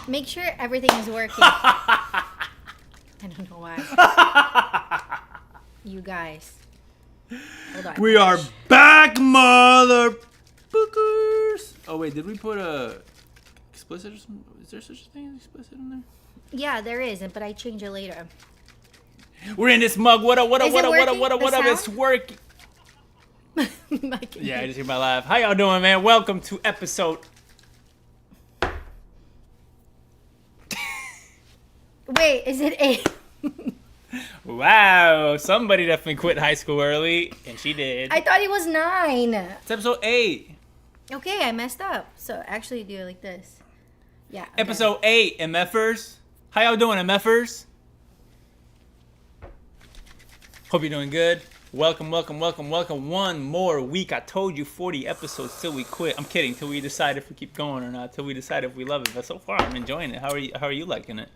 Make sure everything is working. I don't know why. You guys. Hold on. We are back, mother bookers. Oh wait, did we put a explicit or something? Is there such a thing as explicit in there? Yeah, there is, but I change it later. We're in this mug. What up? Is it working? It's working. Yeah, I just hear my laugh. How y'all doing, man? Welcome to episode. Wait, is it 8? Wow, somebody definitely quit high school early, and she did. I thought it was 9. It's episode 8. Okay, I messed up. So actually do it like this. Yeah. Episode 8, MFers. How y'all doing, MFers? Hope you're doing good. Welcome. One more week. I told you 40 episodes till we quit. I'm kidding. Till we decide if we keep going or not. Till we decide if we love it. But so far, I'm enjoying it. How are you liking it?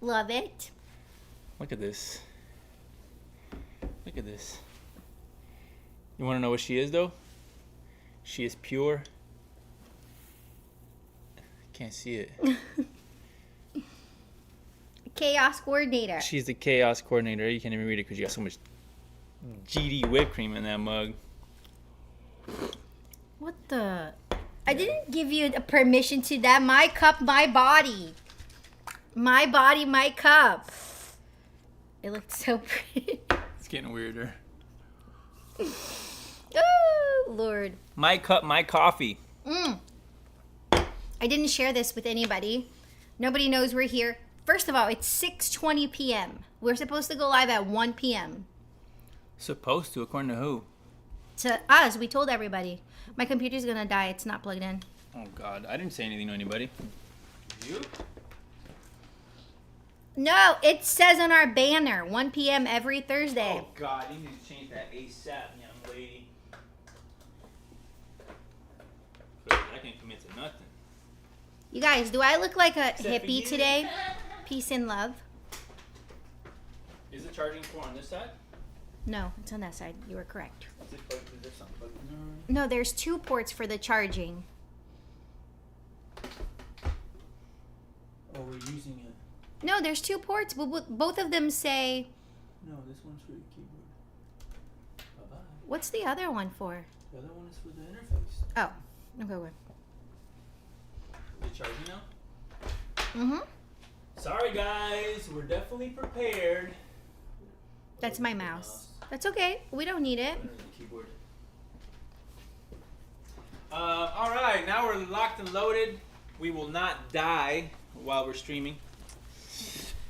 Love it. Look at this. Look at this. You want to know what she is, though? She is pure. Can't see it. Chaos coordinator. She's the chaos coordinator. You can't even read it because you got so much GD whipped cream in that mug. What the? I didn't give you the permission to that. My cup, my body. My body, my cup. It looked so pretty. It's getting weirder. Oh, Lord. My cup, my coffee. I didn't share this with anybody. Nobody knows we're here. First of all, it's 6:20 p.m. We're supposed to go live at 1 p.m. Supposed to, according to who? To us, we told everybody. My computer's gonna die. It's not plugged in. Oh, God. I didn't say anything to anybody. You? No, it says on our banner, 1 p.m. every Thursday. Oh, God. You need to change that ASAP, young lady. I can't commit to nothing. You guys, do I look like a Except for hippie you. today? Peace and love. Is the charging port on this side? No, it's on that side. You were correct. Is there something plugged in? No, there's 2 ports for the charging. Oh, we're using it. No, there's 2 ports, but both of them say... No, this one's for your keyboard. Bye-bye. What's the other one for? The other one is for the interface. Oh, okay, good. Is it charging now? Mm-hmm. Sorry, guys. We're definitely prepared. That's my mouse. That's okay. We don't need it. Keyboard. All right, now we're locked and loaded. We will not die while we're streaming.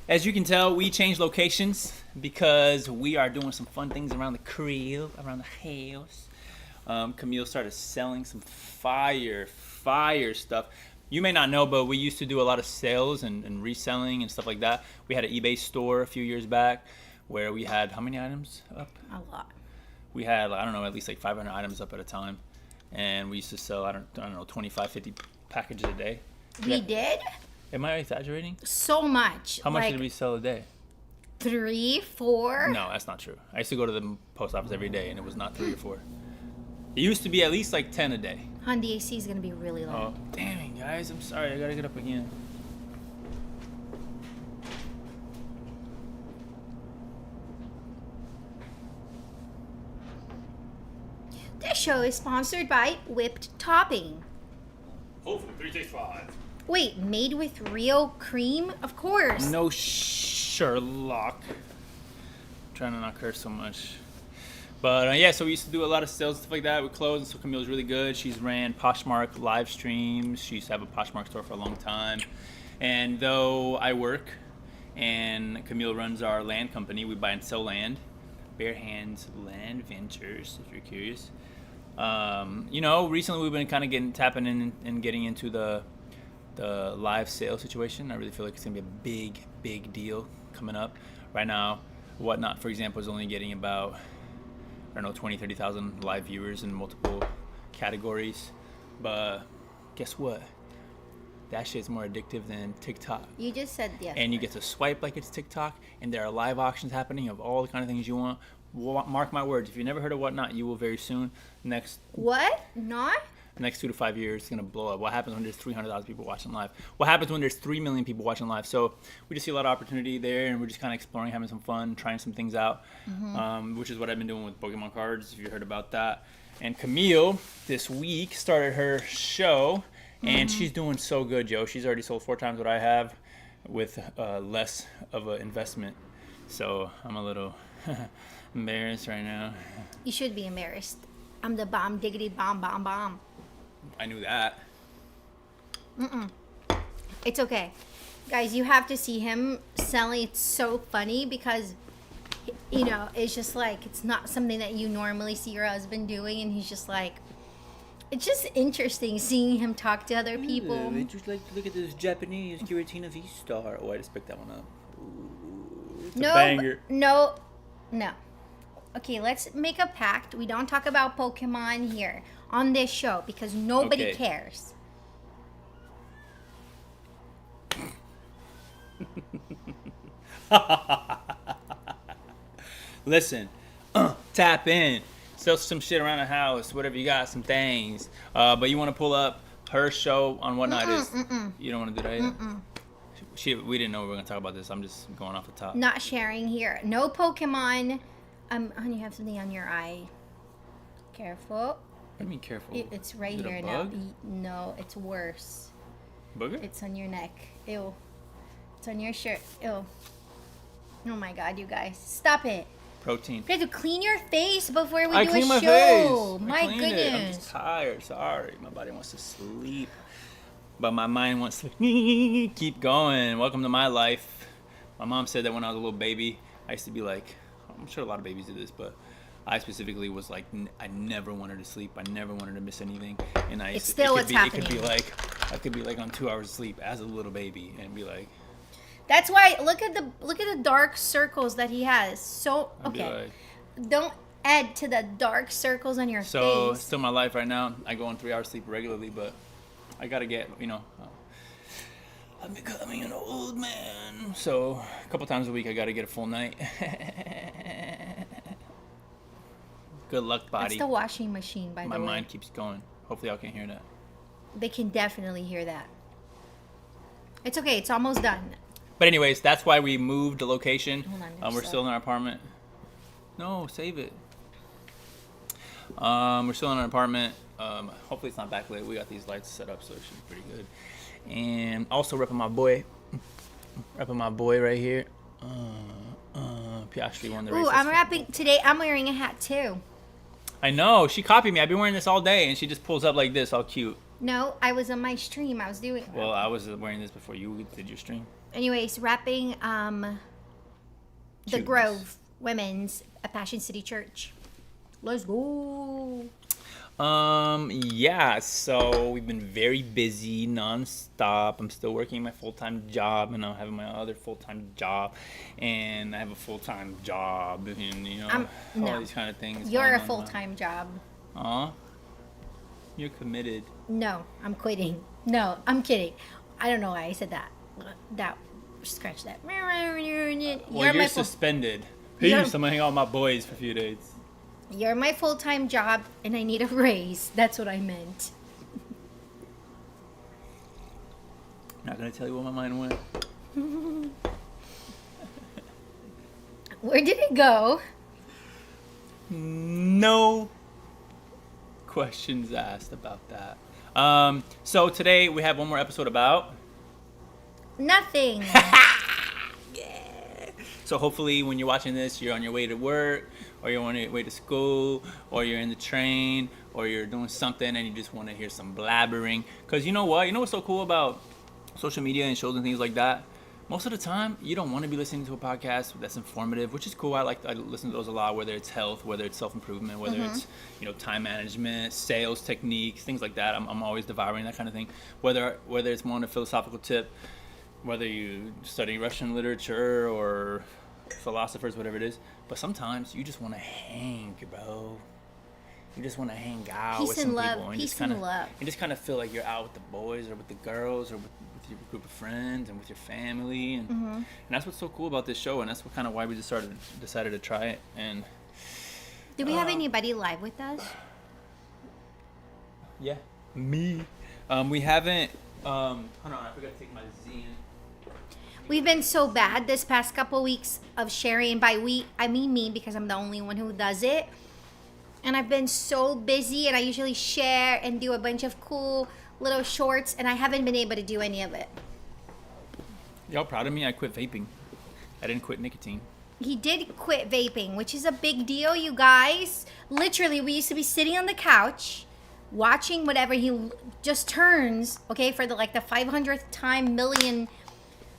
As you can tell, we changed locations because we are doing some fun things around the crib, around the house. Khamille started selling some fire stuff. You may not know, but we used to do a lot of sales and reselling and stuff like that. We had an eBay store a few years back where we had, how many items up? A lot. We had, I don't know, at least like 500 items up at a time. And we used to sell, I don't know, 25, 50 packages a day. We did? Am I exaggerating? So much. How much like did we sell a day? 3, 4? No, that's not true. I used to go to the post office every day, and it was not 3 or 4. It used to be at least like 10 a day. Hon, the AC is going to be really loud. Oh, damn, guys. I'm sorry. I got to get up again. This show is sponsored by Whipped Topping. Hopefully 365. Wait, made with real cream? Of course. No Sherlock. Trying to not curse so much. But yeah, so we used to do a lot of sales and stuff like that with clothes, and so Khamille's really good. She's ran Poshmark live streams. She used to have a Poshmark store for a long time. And though I work and Khamille runs our land company, we buy and sell land. Bare Hands Land Ventures, if you're curious. Recently we've been kind of tapping in and getting into the live sale situation. I really feel like it's gonna be a big deal coming up. Right now, Whatnot, for example, is only getting about 20, 30,000 live viewers in multiple categories. But guess what? That shit's more addictive than TikTok. You just said yes. And you get to swipe like it's TikTok, and there are live auctions happening of all the kind of things you want. Mark my words, if you never heard of Whatnot, you will very soon. What? Not? the next 2 to 5 years, it's gonna blow up. What happens when there's 300,000 people watching live? What happens when there's 3 million people watching live? So we just see a lot of opportunity there, and we're just kind of exploring, having some fun, trying some things out, which is what I've been doing with Pokemon cards. If you heard about that. And Khamille this week started her show, and she's doing so good, Joe. She's already sold 4 times what I have, with less of an investment. So I'm a little embarrassed right now. You should be embarrassed. I'm the bomb diggity bomb bomb bomb. I knew that. It's okay. Guys, you have to see him selling. It's so funny because, you know, it's just like, it's not something that you normally see your husband doing. And he's just like, it's just interesting seeing him talk to other people. Ooh, just like, look at this Japanese Giratina V-Star. Oh, I just picked that one up. Ooh, it's a banger. No. Okay, let's make a pact. We don't talk about Pokemon here on this show because nobody cares. Listen, tap in, sell some shit around the house, whatever you got, some things. But you want to pull up her show on Whatnot is. You don't want to do that either? We didn't know we were going to talk about this. I'm just going off the top. Not sharing here. No Pokemon. Honey, you have something on your eye. Careful. What do you mean careful? It's right Is it here a now. bug? No, it's worse. Booger? It's on your neck. Ew. It's on your shirt. Ew. Oh my God, you guys. Stop it. Protein. You have to clean your face before we I do clean a my show. face. My I cleaned it. I'm goodness. just tired. Sorry. My body wants to sleep. But my mind wants to keep going. Welcome to my life. My mom said that when I was a little baby, I used to be like, I'm sure a lot of babies do this, but I specifically was like, I never wanted to sleep. I never wanted to miss anything. And It's still what's happening. It could be like, I could be like on 2 hours of sleep as a little baby and be like. That's why look at the dark circles that he has. So okay, don't add to the dark circles on your face. So still my life right now. I go on 3 hours sleep regularly, but I gotta get, I'm becoming an old man. So a couple times a week I gotta get a full night. Good luck, body. That's the washing machine, by the way. My mind keeps going. Hopefully y'all can hear that. They can definitely hear that. It's okay. It's almost done. But anyways, that's why we moved the location. Hold on, We're still in our apartment. No, save it. We're still in our apartment. Hopefully it's not backlit. We got these lights set up, so it should be pretty good. And also repping my boy right here. Piastri won the race. Ooh, I'm rapping today. I'm wearing a hat too. I know. She copied me. I've been wearing this all day, and she just pulls up like this, all cute. No, I was on my stream. I was doing. Well, I was wearing this before you did your stream. Anyways, rapping the Grove Women's at Passion City Church. Let's go. Yeah, so we've been very busy nonstop. I'm still working my full-time job, and I'm having my other full-time job, and I have a full-time job, and all these kind of things. You're a full-time job. Aw, you're committed. No, I'm quitting. No, I'm kidding. I don't know why I said that. Scratch that. Well, you're suspended. Peace. I'm gonna hang out with my boys for a few days. You're my full-time job, and I need a raise. That's what I meant. Not gonna tell you where my mind went. Where did it go? No questions asked about that. So today we have one more episode about nothing. So hopefully when you're watching this, you're on your way to work, or you're on your way to school, or you're in the train, or you're doing something and you just want to hear some blabbering. Because you know what? You know what's so cool about social media and shows and things like that? Most of the time, you don't want to be listening to a podcast that's informative, which is cool. I listen to those a lot, whether it's health, whether it's self-improvement, whether it's time management, sales techniques, things like that. I'm always devouring that kind of thing. Whether it's more on a philosophical tip, whether you study Russian literature or philosophers, whatever it is. But sometimes you just want to hang, bro. You just want to hang out with some people. And Peace and love. You just kind of feel like you're out with the boys or with the girls or with your group of friends and with your family. And that's what's so cool about this show. And that's what kind of why we decided to try it. And do we have anybody live with us? Yeah. Me. We haven't. Hold on, I forgot to take my Z in. We've been so bad this past couple weeks of sharing. By we, I mean me, because I'm the only one who does it. And I've been so busy, and I usually share and do a bunch of cool little shorts, and I haven't been able to do any of it. Y'all proud of me? I quit vaping. I didn't quit nicotine. He did quit vaping, which is a big deal, you guys. Literally, we used to be sitting on the couch watching whatever. He just turns, okay, for the 500th time million.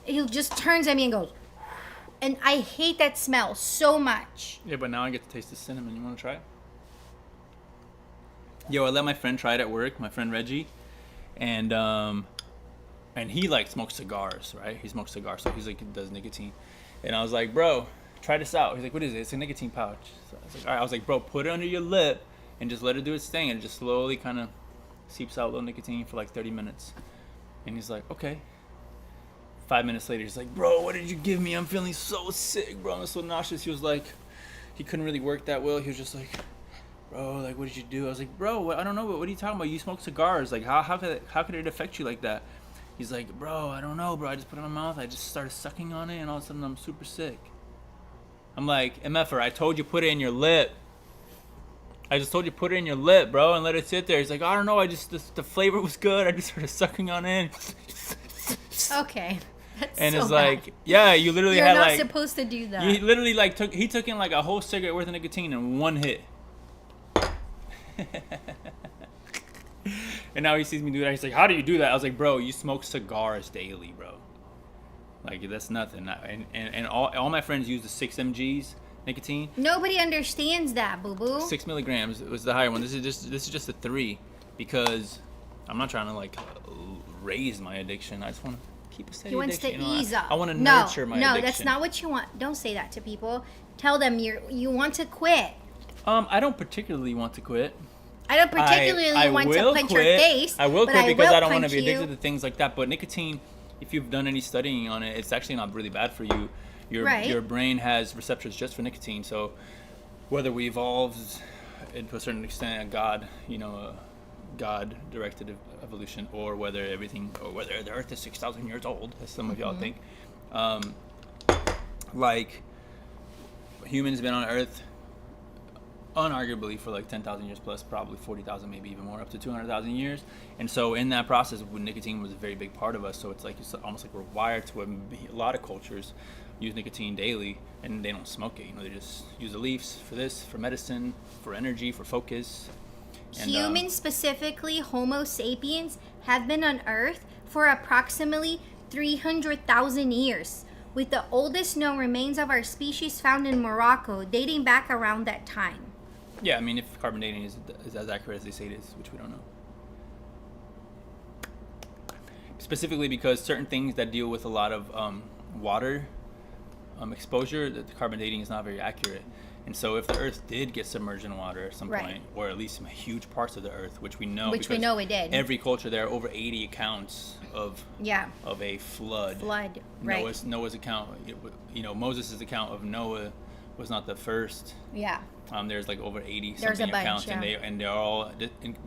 He just turns at me and goes, and I hate that smell so much. Yeah, but now I get to taste the cinnamon. You want to try it? Yo, I let my friend try it at work, my friend Reggie, and he smokes cigars, right? He smokes cigars, so he's he does nicotine. And I was like, bro, try this out. He's like, what is it? It's a nicotine pouch. So I was like, all right. I was like, bro, put it under your lip and just let it do its thing, and it just slowly kind of seeps out a little nicotine for 30 minutes. And he's like, okay. 5 minutes later, he's like, bro, what did you give me? I'm feeling so sick, bro. I'm so nauseous. He was like, he couldn't really work that well. He was just like, bro, what did you do? I was like, bro, I don't know, but what are you talking about? You smoke cigars. How could it affect you like that? He's like, bro, I don't know, bro. I just put it in my mouth. I just started sucking on it, and all of a sudden I'm super sick. I'm like, MFR, I told you put it in your lip. I just told you put it in your lip, bro, and let it sit there. He's like, I don't know. The flavor was good. I just started sucking on it. Okay. That's and so it's bad. yeah, you literally You're had not supposed to do that. He literally took in a whole cigarette worth of nicotine in one hit. And now he sees me do that. He's like, how do you do that? I was like, bro, you smoke cigars daily, bro. That's nothing. And all my friends use the 6 mg's nicotine. Nobody understands that, boo-boo. 6 milligrams was the higher one. This is just a 3, because I'm not trying to raise my addiction. I just want to keep a steady addiction. He wants to ease up. I want to nurture my addiction. No, that's not what you want. Don't say that to people. Tell them you want to quit. I don't particularly want to quit. I don't particularly want to punch your face. I will quit because I don't want to be addicted to things like that. But nicotine, if you've done any studying on it, it's actually not really bad for you. Your brain has receptors just for nicotine. So whether we evolved to a certain extent, a God-directed evolution, or whether the Earth is 6,000 years old, as some of y'all think, humans been on Earth unarguably for 10,000 years plus, probably 40,000, maybe even more, up to 200,000 years. And so in that process, nicotine was a very big part of us. So it's almost like we're wired to a lot of cultures use nicotine daily, and they don't smoke it. They just use the leaves for this, for medicine, for energy, for focus. And, humans, specifically Homo sapiens, have been on Earth for approximately 300,000 years, with the oldest known remains of our species found in Morocco, dating back around that time. Yeah, I mean, if carbon dating is as accurate as they say it is, which we don't know. Specifically because certain things that deal with a lot of water exposure, the carbon dating is not very accurate. And so if the Earth did get submerged in water at some point, or at least some huge parts of the Earth, which we know it did. Every culture, there are over 80 accounts of a flood. Right. Noah's account, Moses' account of Noah was not the first. Yeah. There's over 80 There's something a bunch, accounts, yeah. and they're all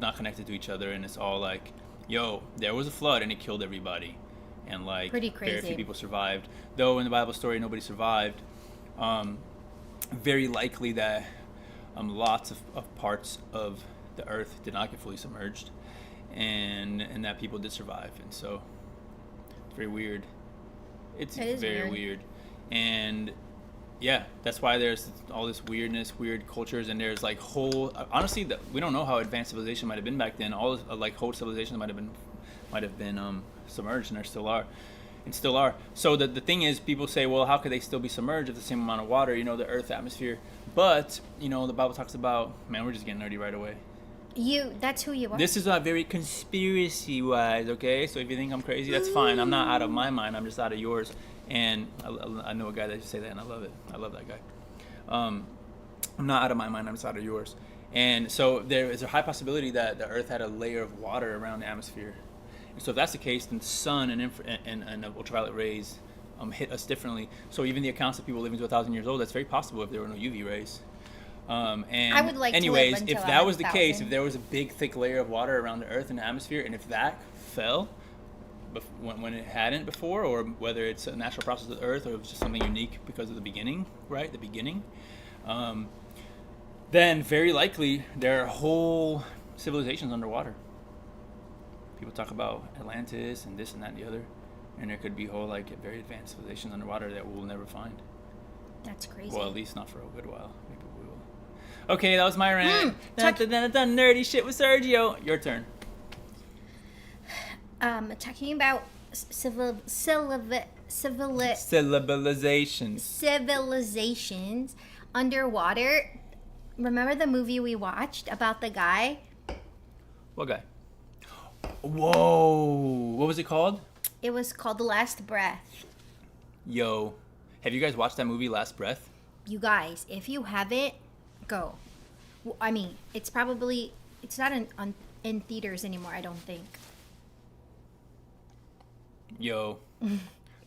not connected to each other, and it's all yo, there was a flood and it killed everybody, and pretty crazy. Very few people survived. Though in the Bible story nobody survived. Very likely that lots of parts of the Earth did not get fully submerged, and that people did survive, and so it's very weird. It is very weird, and yeah, that's why there's all this weirdness, weird cultures, and there's whole. Honestly, we don't know how advanced civilization might have been back then. All whole civilizations might have been submerged, and there still are. And still are. So the thing is, people say, well, how could they still be submerged with the same amount of water, the Earth atmosphere? But, the Bible talks about, man, we're just getting nerdy right away. That's who you are. This is not very conspiracy-wise, okay? So if you think I'm crazy, that's fine. I'm not out of my mind. I'm just out of yours. And I know a guy that used to say that, and I love it. I love that guy. I'm not out of my mind. I'm just out of yours. And so there is a high possibility that the Earth had a layer of water around the atmosphere. So if that's the case, then the sun and ultraviolet rays hit us differently. So even the accounts of people living to 1,000 years old, that's very possible if there were no UV rays. And I would like to live anyways, until if that was the 1,000. case, if there was a big thick layer of water around the Earth and the atmosphere, and if that fell when it hadn't before, or whether it's a natural process of the Earth or it was just something unique because of the beginning, right? The beginning, then very likely there are whole civilizations underwater. People talk about Atlantis and this and that and the other, and there could be whole like very advanced civilizations underwater that we'll never find. That's crazy. Well, at least not for a good while. Maybe we will. Okay, that was my rant. Talking Nerdy shit with Sergio. Your turn. Talking about civilizations underwater. Remember the movie we watched about the guy? What guy? Whoa. What was it called? It was called The Last Breath. Yo. Have you guys watched that movie, Last Breath? You guys, if you haven't, go. I mean, it's not in theaters anymore, I don't think. Yo.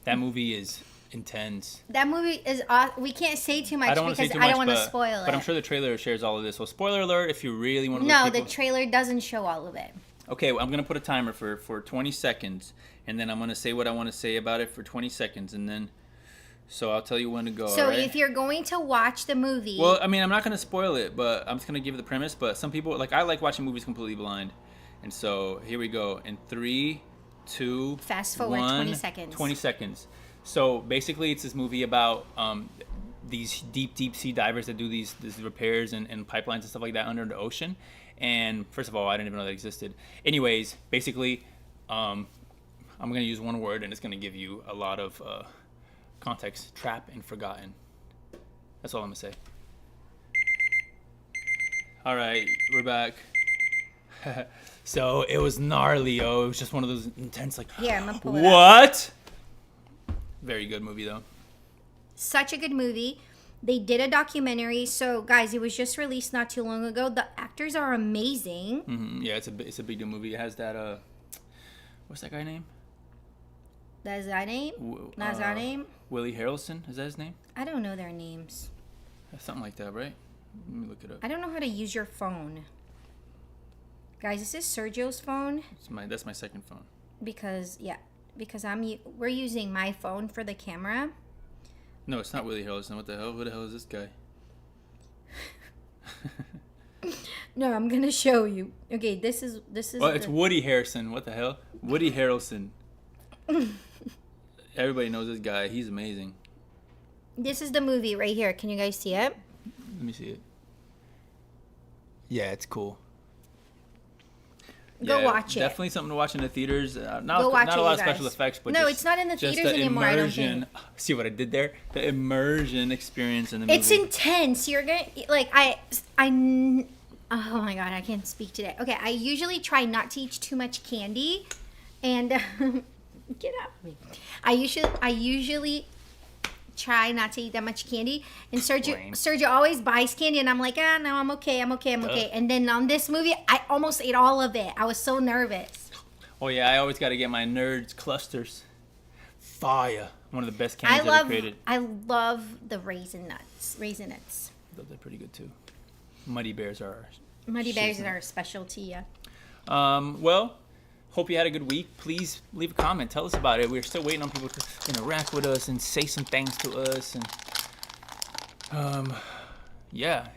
That movie is intense. That movie is we can't say too much I don't want to say because too much, I don't want to spoil it. But I'm sure the trailer shares all of this. So spoiler alert if you really want to No, the trailer doesn't show all of it. Okay, well, I'm going to put a timer for 20 seconds, and then I'm going to say what I want to say about it for 20 seconds, and then, so I'll tell you when to go, So all right? if you're going to watch the movie... Well, I mean, I'm not going to spoil it, but I'm just going to give the premise, but some people, like, I like watching movies completely blind, and so here we go. In 3, 2, Fast forward 20 seconds. 20 seconds. So basically, it's this movie about these deep sea divers that do these repairs and pipelines and stuff like that under the ocean. And first of all, I didn't even know that existed. Anyways, basically, I'm going to use one word, and it's going to give you a lot of context. Trap and forgotten. That's all I'm going to say. All right, we're back. So it was gnarly, yo. It was just one of those intense, like, Here, I'm going to pull it up. What? Very good movie, though. Such a good movie. They did a documentary. So, guys, it was just released not too long ago. The actors are amazing. Mm-hmm. Yeah, it's a big deal movie. It has that, what's that guy name? That's that name? That's our name? Willie Harrelson. Is that his name? I don't know their names. Something like that, right? Let me look it up. I don't know how to use your phone. Guys, this is Sergio's phone. That's my second phone. Because we're using my phone for the camera. No, it's not Willie Harrelson. What the hell? Who the hell is this guy? No, I'm gonna show you. Okay, this is. Well, it's Woody Harrelson. What the hell? Woody Harrelson. Everybody knows this guy. He's amazing. This is the movie right here. Can you guys see it? Let me see it. Yeah, it's cool. Go watch it. Definitely something to watch in the theaters. Not Go watch a it, lot you of special guys. effects, but No, just, it's not in the just theaters anymore, I don't think. immersion. See what I did there? The immersion experience in the movie. It's intense. You're gonna like oh my god, I can't speak today. Okay, I usually try not to eat too much candy, and get out of me. I usually try not to eat that much candy, and Sergio always buys candy, and I'm like, no, I'm okay. And then on this movie, I almost ate all of it. I was so nervous. Oh yeah, I always got to get my Nerds clusters. Fire. One of the best candies ever created. I love the Raisinets. They're pretty good too. Muddy Bears are our specialty, yeah. Well, hope you had a good week. Please leave a comment. Tell us about it. We're still waiting on people to interact with us and say some things to us, and yeah,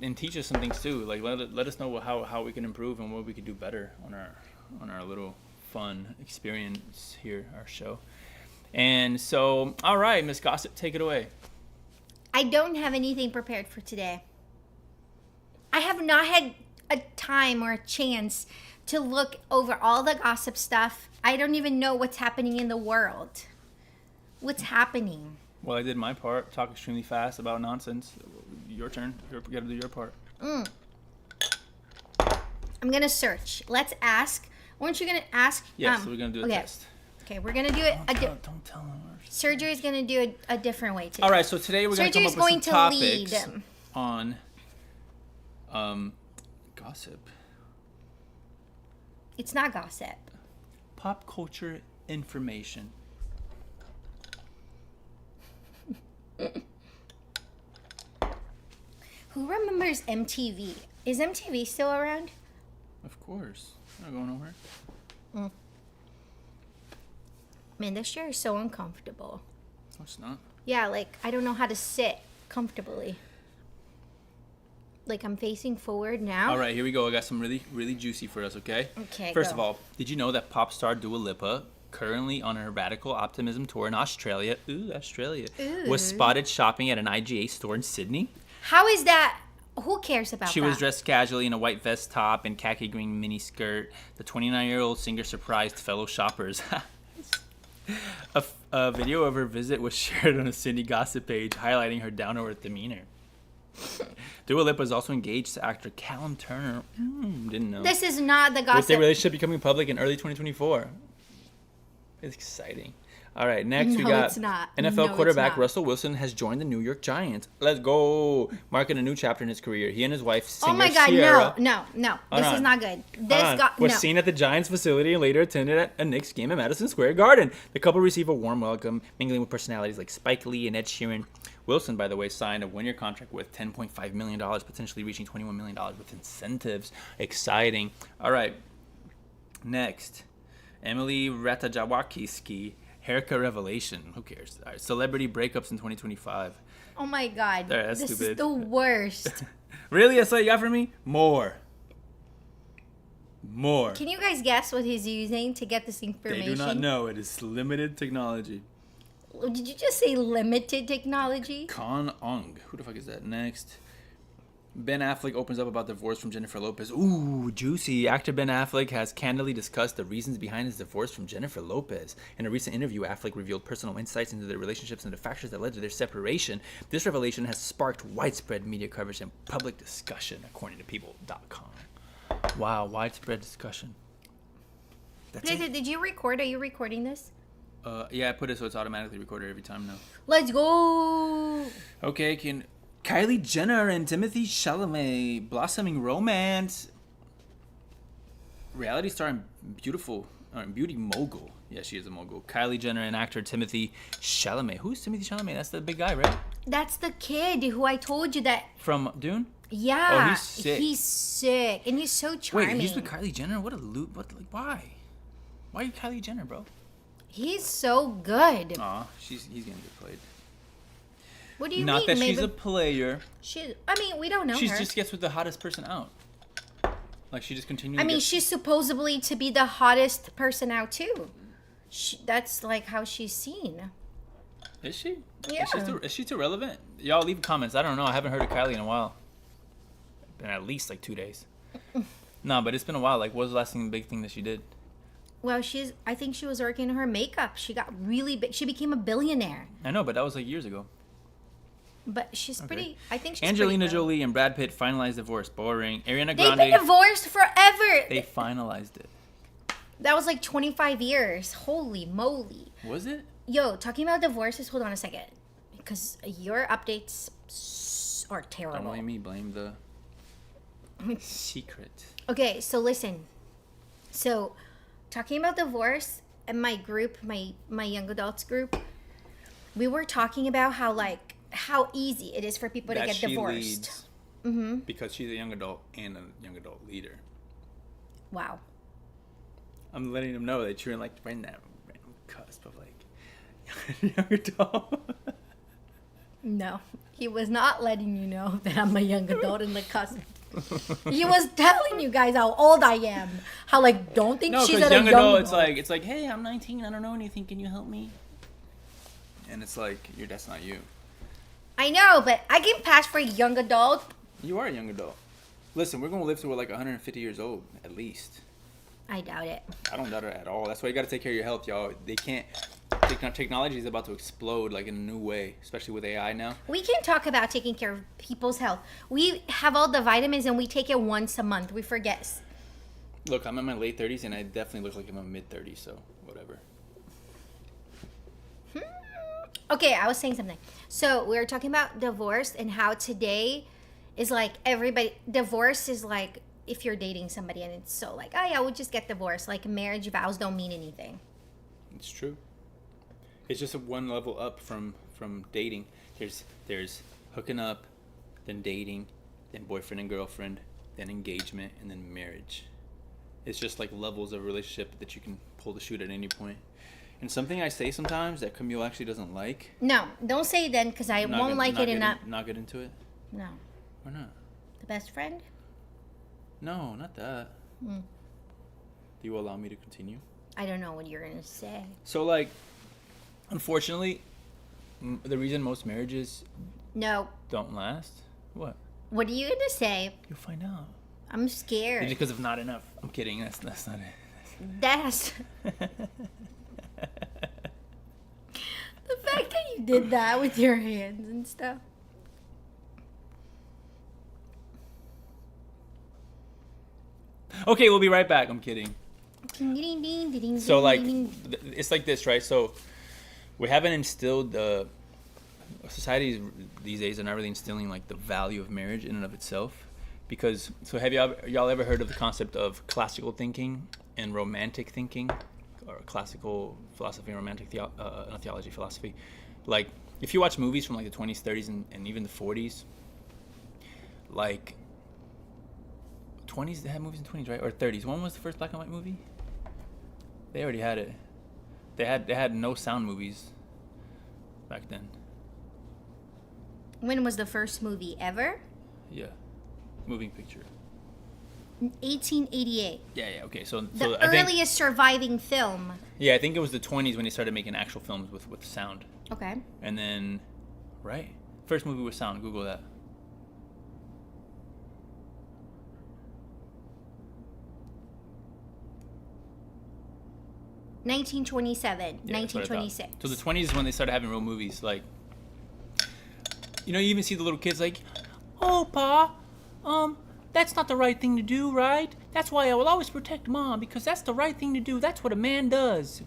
and teach us some things too. Like let us know how we can improve and what we could do better on our little fun experience here, our show. And so, all right, Miss Gossip, take it away. I don't have anything prepared for today. I have not had a time or a chance to look over all the gossip stuff. I don't even know what's happening in the world. What's happening? Well, I did my part. Talk extremely fast about nonsense. Your turn. You got to do your part. I'm going to search. Let's ask. Weren't you going to ask? Yes, so we're going to do a test. Okay, we're going to do it. Don't tell them. Sergio is going to do a different way today. All right, so today we're going to come up with some topics on gossip. It's not gossip. Pop culture information. Who remembers MTV? Is MTV still around? Of course. Not going nowhere. Mm. Man, this chair is so uncomfortable. No, it's not. Yeah, like, I don't know how to sit comfortably. Like, I'm facing forward now. All right, here we go. I got some really, really juicy for us, okay? Okay, First go. of all, did you know that pop star Dua Lipa, currently on her Radical Optimism tour in Australia, was spotted shopping at an IGA store in Sydney? How is that? Who cares about that? She was dressed casually in a white vest top and khaki green mini skirt. The 29-year-old singer surprised fellow shoppers. A video of her visit was shared on a Sydney gossip page, highlighting her down-to-earth demeanor. Dua Lipa is also engaged to actor Callum Turner. Didn't know. This is not the gossip. With their relationship becoming public in early 2024. It's exciting. All right, next we got it's not. NFL quarterback it's not. Russell Wilson has joined the New York Giants. Let's go. Marking a new chapter in his career. He and his wife, singer Oh my God, Sierra, no. Hold This on. is not good. was seen at the Giants facility and later attended at a Knicks game at Madison Square Garden. The couple received a warm welcome, mingling with personalities like Spike Lee and Ed Sheeran. Wilson, by the way, signed a one-year contract worth $10.5 million, potentially reaching $21 million with incentives. Exciting. All right. Next, Emily Ratajkowski, haircut revelation. Who cares? All right. Celebrity breakups in 2025. Oh my God. There, that's this stupid. is the worst. Really? That's all you got for me? More. Can you guys guess what he's using to get this They information? do not know. It is limited technology. Did you just say limited technology? Con Ung. Who the fuck is that? Next. Ben Affleck opens up about divorce from Jennifer Lopez. Ooh, juicy. Actor Ben Affleck has candidly discussed the reasons behind his divorce from Jennifer Lopez. In a recent interview, Affleck revealed personal insights into their relationships and the factors that led to their separation. This revelation has sparked widespread media coverage and public discussion, according to People.com. Wow, widespread discussion. That's it. Did you record? Are you recording this? Yeah, I put it so it's automatically recorded every time now. Let's go. Okay, can Kylie Jenner and Timothée Chalamet blossoming romance. Reality star and beauty mogul. Yeah, she is a mogul. Kylie Jenner and actor Timothée Chalamet. Who's Timothée Chalamet? That's the big guy, right? That's the kid who I told you that. From Dune? Yeah. Oh, he's sick. He's sick, and he's so charming. Wait, he's with Kylie Jenner? What a loot! Why? Why are you Kylie Jenner, bro? He's so good. Aw, he's gonna get played. What do you Not mean? that Maybe she's a player. I mean, we don't know She her. just gets with the hottest person out. Like she just continues. I mean, she's supposedly to be the hottest person out too. That's like how she's seen. Is she? Yeah. Is she too relevant? Y'all leave comments. I don't know. I haven't heard of Kylie in a while. Been at least like 2 days. No, but it's been a while. Like, what was the last big thing that she did? Well, I think she was working on her makeup. She got really big. She became a billionaire. I know, but that was like years ago. But she's pretty. I think she's Angelina pretty Jolie and Brad Pitt finalized divorce. Boring. Ariana They've Grande. been divorced forever. They finalized it. That was like 25 years. Holy moly. Was it? Yo, talking about divorces, hold on a second. Because your updates are terrible. Don't blame me. Blame the secret. Okay, so listen. So, talking about divorce, and my group, my young adults group, we were talking about how easy it is for people to That get she divorced. leads because she's a young adult and a young adult leader. Wow. I'm letting them know that you're in like right in that random cusp of like young adult. No, he was not letting you know that I'm a young adult in the cusp. He was telling you guys how old I am. How don't think she's because a young young adult, adult. it's like, hey, I'm 19, I don't know anything. Can you help me? And it's like, that's not you. I know, but I can pass for a young adult. You are a young adult. Listen, we're gonna live till we're like 150 years old at least. I doubt it. I don't doubt it at all. That's why you got to take care of your health, y'all. They can't. Technology is about to explode like in a new way, especially with AI now. We can talk about taking care of people's health. We have all the vitamins and we take it once a month. We forget. Look, I'm in my late 30s and I definitely look like I'm in my mid 30s, so whatever. Okay, I was saying something. So we were talking about divorce and how today is like divorce is like if you're dating somebody and it's so like, oh yeah, we'll just get divorced. Like marriage vows don't mean anything. It's true. It's just a one level up from dating. There's hooking up, then dating, then boyfriend and girlfriend, then engagement, and then marriage. It's just like levels of relationship that you can pull the chute at any point. And something I say sometimes that Khamille actually doesn't like. No, don't say it then, because I won't like it enough. Not get into it? No. Why not? The best friend? No, not that. Do you allow me to continue? I don't know what you're going to say. So, like, unfortunately, the reason most marriages don't last. What? What are you going to say? You'll find out. I'm scared. It's because of not enough. I'm kidding. That's not it. That's... The fact that you did that with your hands and stuff. Okay, we'll be right back. I'm kidding. So, like, it's like this, right? So, we haven't instilled societies these days are not really instilling like the value of marriage in and of itself, because have y'all ever heard of the concept of classical thinking and romantic thinking, or classical philosophy and romantic theology philosophy? Like, if you watch movies from like the 20s, 30s, and even the 40s, like 20s, they had movies in the 20s, right? Or 30s. When was the first black and white movie? They already had it. They had no sound movies back then. When was the first movie ever? Yeah, moving picture. 1888. Yeah. Okay. So the I think, earliest surviving film. Yeah, I think it was the 20s when they started making actual films with sound. Okay. And then, right, first movie with sound. Google that. Yeah, 1926. So the 20s is when they started having real movies. Like, you know, you even see the little kids like, "Oh, Pa, that's not the right thing to do, right? That's why I will always protect Mom, because that's the right thing to do. That's what a man does."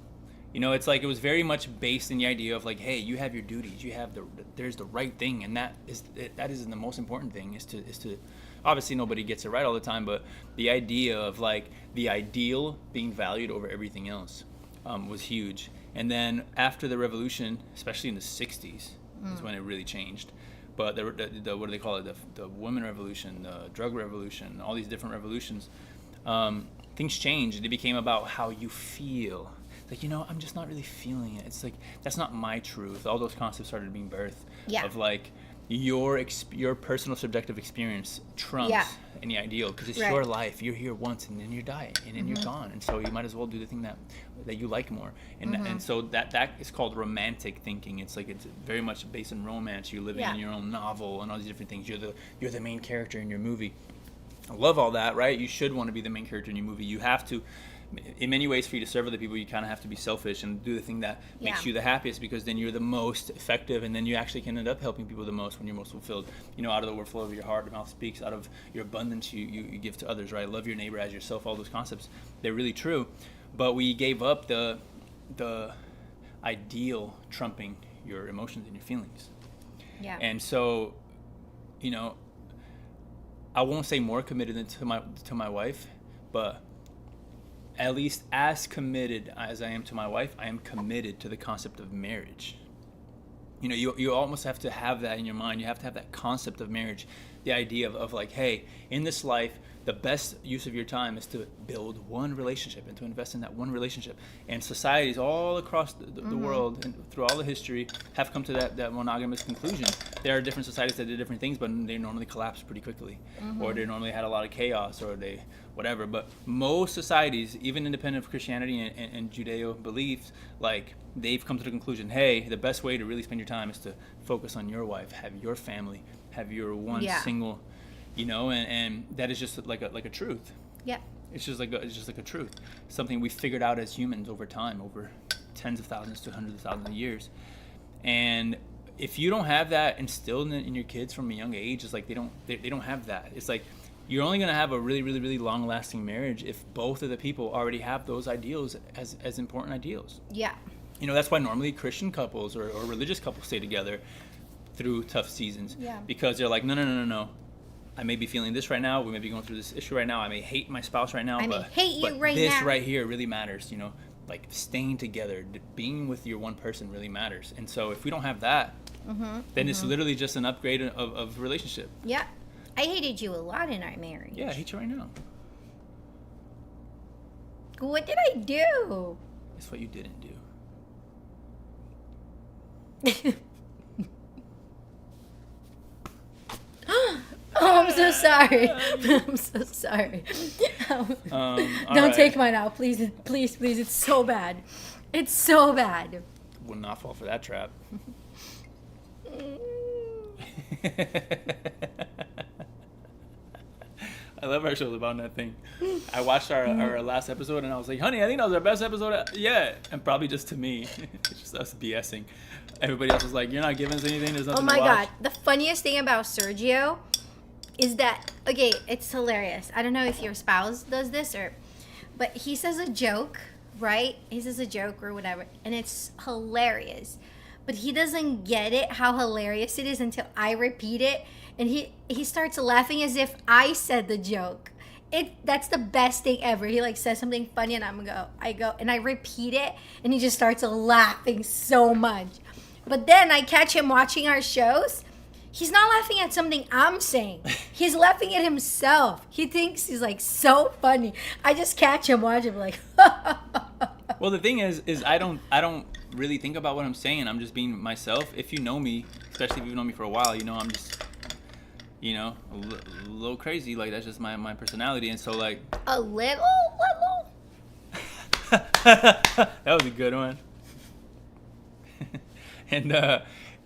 You know, it's like it was very much based in the idea of like, hey, you have your duties, you have there's the right thing, and that is the most important thing is to obviously nobody gets it right all the time, but the idea of like the ideal being valued over everything else was huge. And then after the revolution, especially in the 60s, is when it really changed. But the what do they call it? The women revolution, the drug revolution, all these different revolutions, things changed. It became about how you feel. Like, you know, I'm just not really feeling it. It's like, that's not my truth. All those concepts started being birthed. Yeah. Of like your personal subjective experience trumps any ideal, because it's your life. You're here once and then you die and then you're gone, and so you might as well do the thing that you like more. And so that is called romantic thinking. It's like it's very much based in romance. You're living in your own novel and all these different things. You're the main character in your movie. I love all that, right? You should want to be the main character in your movie. You have to. In many ways, for you to serve other people, you kind of have to be selfish and do the thing that makes you the happiest, because then you're the most effective, and then you actually can end up helping people the most when you're most fulfilled. You know, out of the overflow of your heart, the mouth speaks. Out of your abundance, you give to others, right? Love your neighbor as yourself. All those concepts, they're really true. But we gave up the ideal trumping your emotions and your feelings. Yeah. And so, you know, I won't say more committed than to my wife, but at least as committed as I am to my wife, I am committed to the concept of marriage. You know, you almost have to have that in your mind. You have to have that concept of marriage, the idea of like, hey, in this life, the best use of your time is to build one relationship and to invest in that one relationship. And societies all across the world and through all the history have come to that monogamous conclusion. There are different societies that do different things, but they normally collapse pretty quickly, or they normally had a lot of chaos, or they whatever. But most societies, even independent of Christianity and Judeo beliefs, like, they've come to the conclusion, hey, the best way to really spend your time is to focus on your wife, have your family, have your one single, you know, and that is just like a truth. Yeah. It's just like a truth. Something we figured out as humans over time, over tens of thousands to hundreds of thousands of years. And if you don't have that instilled in your kids from a young age, it's like they don't have that. It's like you're only going to have a really, really, really long-lasting marriage if both of the people already have those ideals as important ideals. Yeah. You know, that's why normally Christian couples or religious couples stay together through tough seasons. Yeah. Because they're like, no. I may be feeling this right now. We may be going through this issue right now. I may hate my spouse right now. But this right here really matters, you know. Like, staying together, being with your one person really matters. And so if we don't have that, then it's literally just an upgrade of relationship. Yeah. I hated you a lot in our marriage. Yeah, I hate you right now. What did I do? That's what you didn't do. Oh, I'm so sorry. I'm so sorry. Don't take mine out, please, please, please. It's so bad. It's so bad. Would not fall for that trap. I love our shows about nothing. I watched our last episode and I was like, honey, I think that was our best episode yet. And probably just to me. It's just us BSing. Everybody else was like, you're not giving us anything. There's nothing Oh my to watch. God. The funniest thing about Sergio is that, okay, it's hilarious. I don't know if your spouse does this but he says a joke, right? He says a joke or whatever, and it's hilarious. But he doesn't get it, how hilarious it is, until I repeat it. And he starts laughing as if I said the joke. That's the best thing ever. He like says something funny and I go and I repeat it and he just starts laughing so much. But then I catch him watching our shows. He's not laughing at something I'm saying. He's laughing at himself. He thinks he's like so funny. I just catch him watching like Well, the thing is I don't really think about what I'm saying. I'm just being myself. If you know me, especially if you've known me for a while, you know I'm just a little crazy. Like, that's just my personality. And so, like... A little? That was a good one.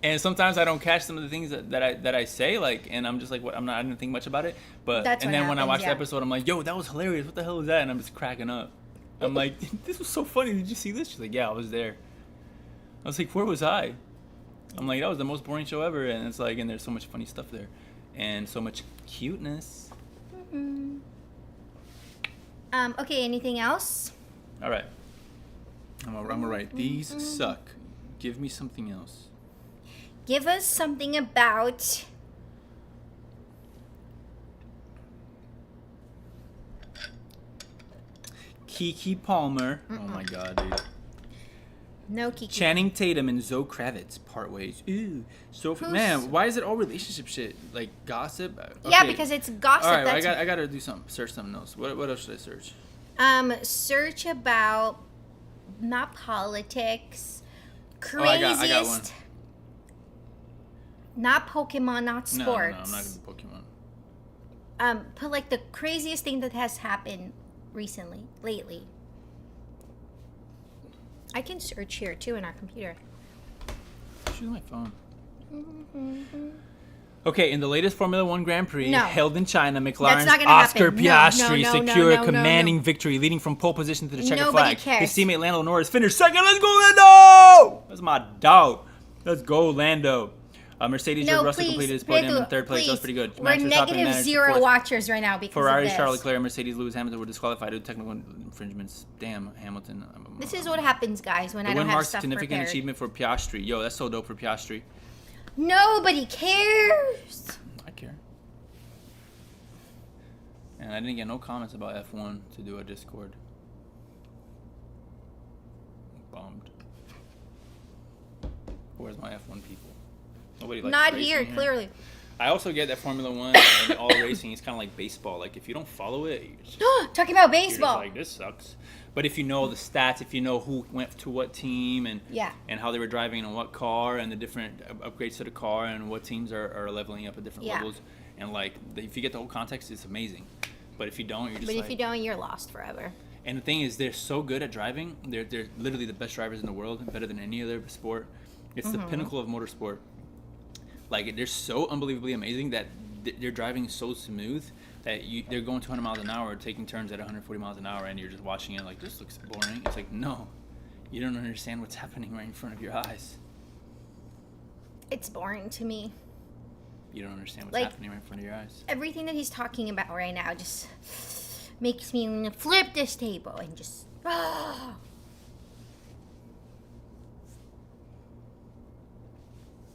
And sometimes I don't catch some of the things that I say, like, and I'm just like, what? I didn't think much about it. But That's and what then when I happens, watch the yeah. episode, I'm like, yo, that was hilarious. What the hell was that? And I'm just cracking up. I'm like, this was so funny. Did you see this? She's like, yeah, I was there. I was like, where was I? I'm like, that was the most boring show ever. And it's like, and there's so much funny stuff there. And so much cuteness. Mm-hmm. Okay, anything else? All right. I'm gonna write, these suck. Give me something else. Give us something about... Keke Palmer. Oh my God, dude. No Kiki. Channing Tatum and Zoe Kravitz part ways. Ooh, so man, why is it all relationship shit? Like gossip? Okay. Yeah, because it's gossip. All right, That's I gotta do something. Search something else. What else should I search? Search about not politics, Oh, I got craziest. one. Not Pokemon, not sports. No, I'm not gonna do Pokemon. Put like the craziest thing that has happened lately. I can search here too in our computer. She's on my phone. Okay, in the latest Formula One Grand Prix held in China, McLaren's not gonna Oscar happen. Piastri No, secured a no, commanding victory, leading from pole position to the checker Nobody flag. cares. His teammate Lando Norris finished second. Let's go, Lando! That's my dog. Let's go, Lando. Mercedes George Russell completed his podium in third place. That was pretty good. We're -0 watchers right now because Ferrari, of this. Charles Leclerc, Mercedes, Lewis Hamilton were disqualified due to technical infringements. Damn, Hamilton. This is what happens, guys, when I The don't win have marks stuff significant prepared. achievement for Piastri. Yo, that's so dope for Piastri. Nobody cares. I care. And I didn't get no comments about F1 to do a Discord. Bummed. Where's my F1 people? Nobody likes Not racing here, clearly. I also get that Formula One and all racing is kind of like baseball. Like, if you don't follow it, you're just, Talking about you're just baseball. like, this sucks. But if you know the stats, if you know who went to what team and how they were driving in what car and the different upgrades to the car and what teams are leveling up at different levels, and like if you get the whole context, it's amazing. But if you don't, you're just But if you don't, you're lost forever. And the thing is, they're so good at driving. They're literally the best drivers in the world, better than any other sport. It's the pinnacle of motorsport. Like, they're so unbelievably amazing that they're driving so smooth that they're going 200 miles an hour, taking turns at 140 miles an hour, and you're just watching it like, this looks boring. It's like, no, you don't understand what's happening right in front of your eyes. It's boring to me. You don't understand what's happening right in front of your eyes. Everything that he's talking about right now just makes me want to flip this table and just...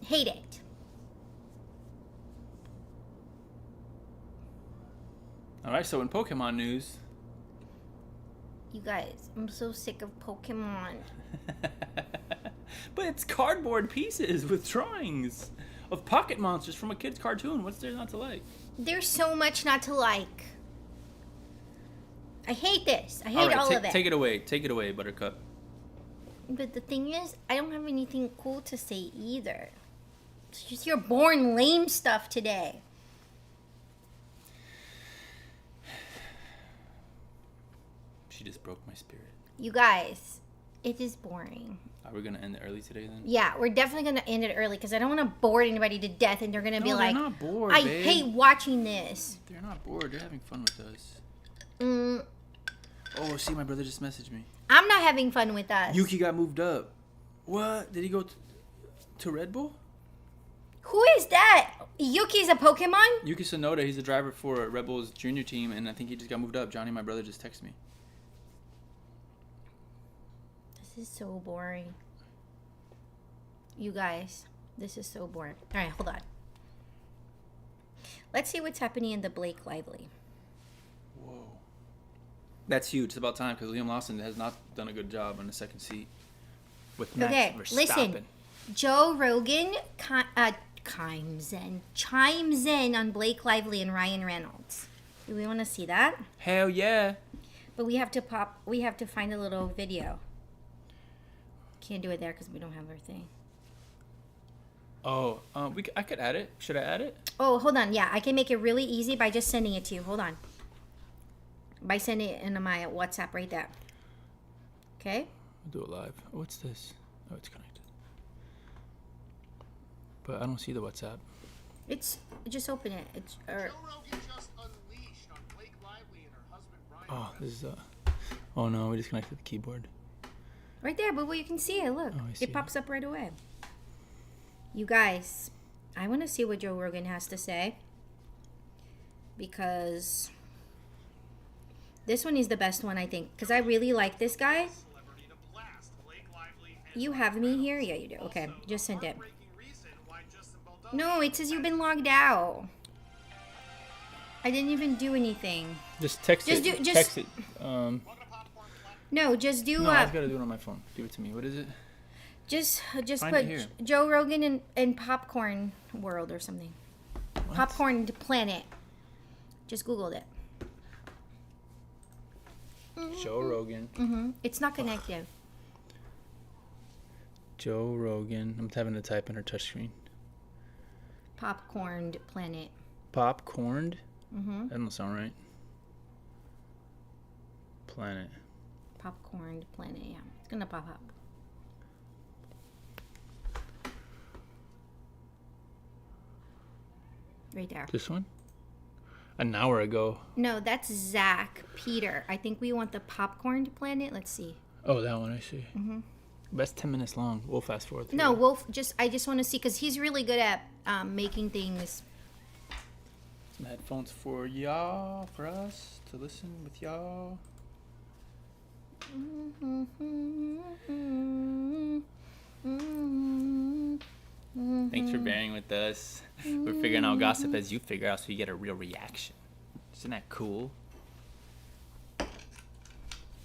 hate it. All right, so in Pokemon news... You guys, I'm so sick of Pokemon. But it's cardboard pieces with drawings. of pocket monsters from a kid's cartoon. What's there not to like? There's so much not to like. I hate this. I hate All right, of it. Take it away. Take it away, Buttercup. But the thing is, I don't have anything cool to say either. It's just your boring, lame stuff today. She just broke my spirit. You guys, it is boring. Are we gonna end it early today then? Yeah, we're definitely gonna end it early because I don't want to bore anybody to death, and they're gonna be like, they're not bored, "I babe. hate watching this." They're not bored. They're having fun with us. Mm, Oh, see, my brother just messaged me. I'm not having fun with us. Yuki got moved up. What? Did he go to Red Bull? Who is that? Yuki's a Pokemon? Yuki Tsunoda, he's a driver for Red Bull's junior team, and I think he just got moved up. Johnny, my brother, just texted me. This is so boring. You guys, this is so boring. All right, hold on. Let's see what's happening in the Blake Lively. Whoa. That's huge. It's about time because Liam Lawson has not done a good job on the second seat with Max Verstappen. Listen. Joe Rogan chimes in on Blake Lively and Ryan Reynolds. Do we want to see that? Hell yeah. But we have to find a little video. Can't do it there because we don't have our thing. Oh, I could add it. Should I add it? Oh, hold on. Yeah, I can make it really easy by just sending it to you. Hold on. By sending it into my WhatsApp right there. Okay? I'll do it live. What's this? Oh, it's connected. But I don't see the WhatsApp. It's just open it. It's Joe Rogan just unleashed on Blake Lively and her husband Brian. Oh, this is oh no, we disconnected the keyboard. right there, but you can see it. Look, Oh, I see it pops up right away. You guys, I want to see what Joe Rogan has to say because this one is the best one, I think, because I really like this guy. Celebrity to blast Blake Lively and You have me here? Yeah, you do. Okay, just send it. heartbreaking reason why Justin Baldoni No, it says you've been logged out. I didn't even do anything. Just text Just it. do- just- text it. Welcome to Popcorn Flat. No, just do No, I just gotta do it on my phone. Give it to me. What is it? just Find put it here. Joe Rogan and Popcorn World or something. What? Popcorn Planet. Just Googled it. Joe Rogan. It's not connected. Joe Rogan. I'm having to type in her touchscreen. Popcorn Planet. Popcorned? That doesn't sound right. Planet. Popcorn Planet, yeah. It's gonna pop up. Right there. This one? An hour ago. No, that's Zach Peter. I think we want the Popcorn Planet. Let's see. Oh, that one I see. That's 10 minutes long. We'll fast forward through No, it. I just want to see because he's really good at making things. Some headphones for y'all, for us to listen with y'all. Thanks for bearing with us. We're figuring out gossip as you figure out so you get a real reaction. Isn't that cool?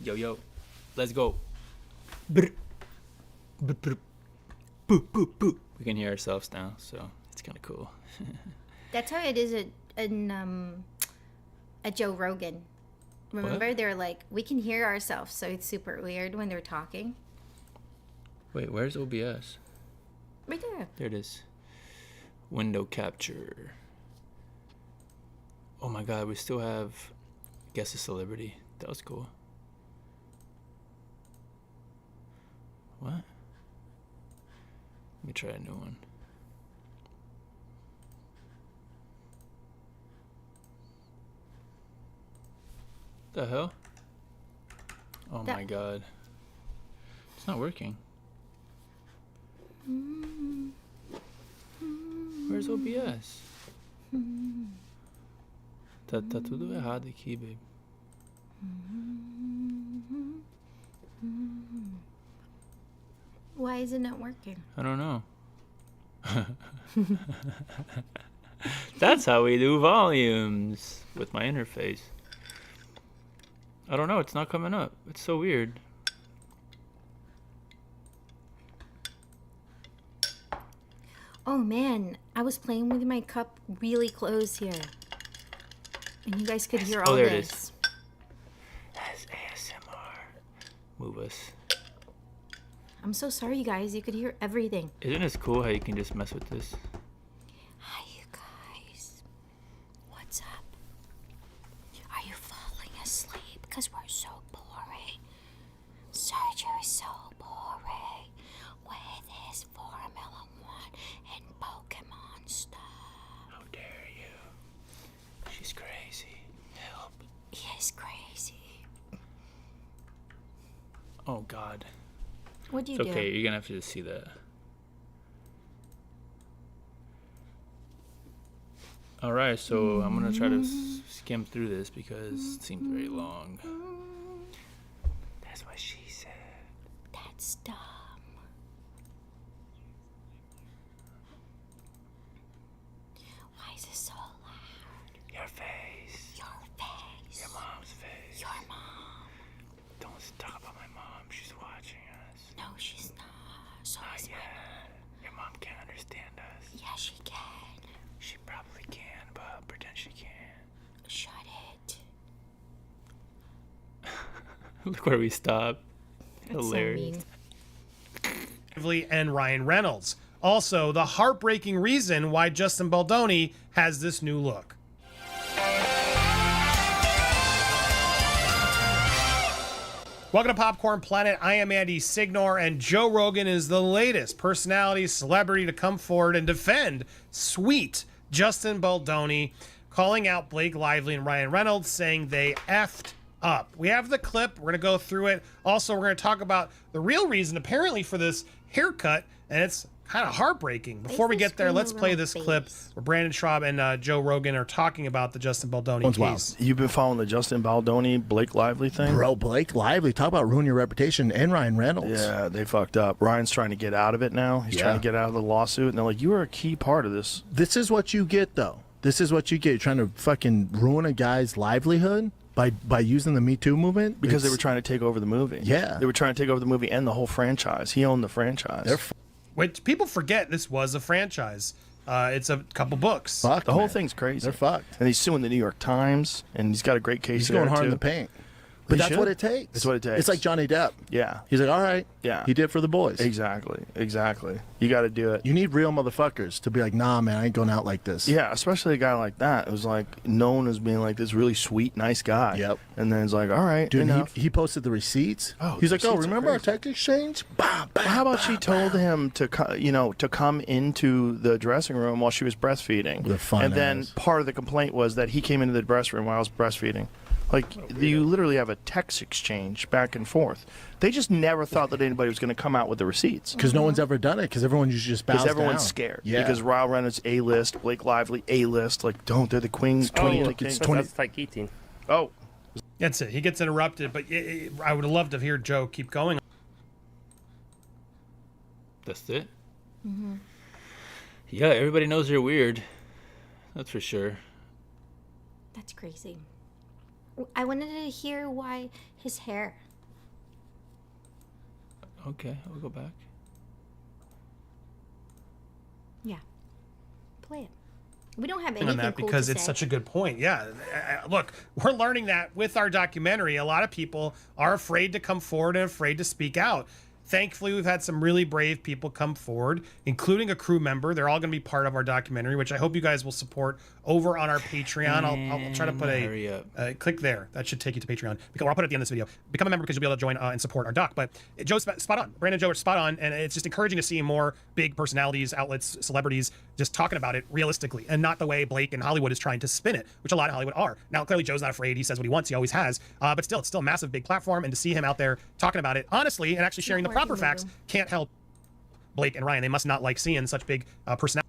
Yo, let's go. Brr. Brr, brr. Boo, boo, boo. We can hear ourselves now, so it's kind of cool. That's how it is at Joe Rogan. Remember, they're like, we can hear ourselves, so it's super weird when they're talking. Wait, where's OBS? Right there. There it is. Window capture. Oh my god, we still have Guess a Celebrity. That was cool. What? Let me try a new one. The hell? Oh my god. It's not working. Where's OBS? Tá tudo errado aqui, babe. Why is it not working? I don't know. That's how we do volumes with my interface. I don't know, it's not coming up. It's so weird. Oh man, I was playing with my cup really close here. And you guys could hear all there this. it is. That's ASMR. Move us. I'm so sorry, you guys. You could hear everything. Isn't this cool how you can just mess with this? Hi, you guys. What's up? Are you falling asleep? Because we're so boring. Sergio is so boring with his Formula 1 and Pokemon stuff. How dare you? She's crazy. Help. He is crazy. Oh, God. What'd you It's do? okay, you're gonna have to just see that. Alright, so I'm gonna try to skim through this because it seems very long. That's what she said. That's dumb. Why is it so loud? Your face. Your face. Your mom's face. Your mom. Don't talk about my mom. She's watching us. No, she's not. So is my mom. Your mom can't understand us. Yeah, she can. She probably can, but pretend she can. Shut it. Look where we stopped. That's Hilarious. so mean. And Ryan Reynolds. Also, the heartbreaking reason why Justin Baldoni has this new look. Welcome to Popcorn Planet. I am Andy Signor, and Joe Rogan is the latest personality, celebrity to come forward and defend sweet Justin Baldoni, calling out Blake Lively and Ryan Reynolds, saying they effed up. We have the clip. We're going to go through it. Also, we're going to talk about the real reason, apparently, for this haircut, and it's kind of heartbreaking. Before we get there, let's play this clip where Brandon Schraub and Joe Rogan are talking about the Justin Baldoni case. You've been following the Justin Baldoni, Blake Lively thing? Bro, Blake Lively, talk about ruin your reputation, and Ryan Reynolds. Yeah, they fucked up. Ryan's trying to get out of it now. He's trying to get out of the lawsuit, and they're like, you were a key part of this. This is what you get, though. This is what you get. You're trying to fucking ruin a guy's livelihood by using the Me Too movement? Because they were trying to take over the movie. Yeah. They were trying to take over the movie and the whole franchise. He owned the franchise. Which people forget this was a franchise. It's a couple books. Fuck, The whole man. thing's crazy. They're fucked. And he's suing the New York Times, and he's got a great case He's there, going hard too. in the paint. But He that's should. what it takes. That's what it takes. It's like Johnny Depp. Yeah. He's like, all right. Yeah. He did it for the boys. Exactly. You got to do it. You need real motherfuckers to be like, nah, man, I ain't going out like this. Yeah, especially a guy like that. It was like known as being like this really sweet, nice guy. Yep. And then it's like, all right, Dude, enough. he posted the receipts. Oh, He's the like, oh, receipts are remember our crazy. text exchange? Bah, bah, Well, how about bah, she told him to come into the dressing room while she was breastfeeding? With a fun and then ass. part of the complaint was that he came into the dressing room while I was breastfeeding. Like, you literally have a text exchange back and forth. They just never thought that anybody was going to come out with the receipts. Because no one's ever done it. Because everyone usually just bows Because everyone's down. scared. Yeah. Because Ryan Reynolds A-list, Blake Lively A-list. Like, they're the queen. That's like eating. Oh, That's it. He gets interrupted, but I would love to hear Joe keep going. That's it? Yeah, everybody knows they're weird. That's for sure. That's crazy. I wanted to hear why his hair. Okay, we'll go back. Yeah. Play it. We don't have On anything that cool because to it's say. such a good point. Yeah. Look, we're learning that with our documentary. A lot of people are afraid to come forward and afraid to speak out. Thankfully, we've had some really brave people come forward, including a crew member. They're all going to be part of our documentary, which I hope you guys will support over on our Patreon. I'll try to put Hurry up. click there. That should take you to Patreon. Or I'll put it at the end of this video. Become a member because you'll be able to join and support our doc. But Joe's spot on. Brandon and Joe are spot on. And it's just encouraging to see more big personalities, outlets, celebrities just talking about it realistically and not the way Blake and Hollywood is trying to spin it, which a lot of Hollywood are. Now, clearly, Joe's not afraid. He says what he wants. He always has. But still, it's still a massive, big platform. And to see him out there talking about it honestly and actually sharing the proper facts can't help Blake and Ryan. They must not like seeing such big personalities.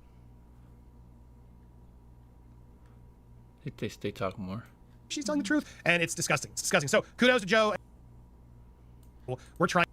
They talk more. She's telling the truth, and it's disgusting. It's disgusting. So kudos to Joe. We're trying.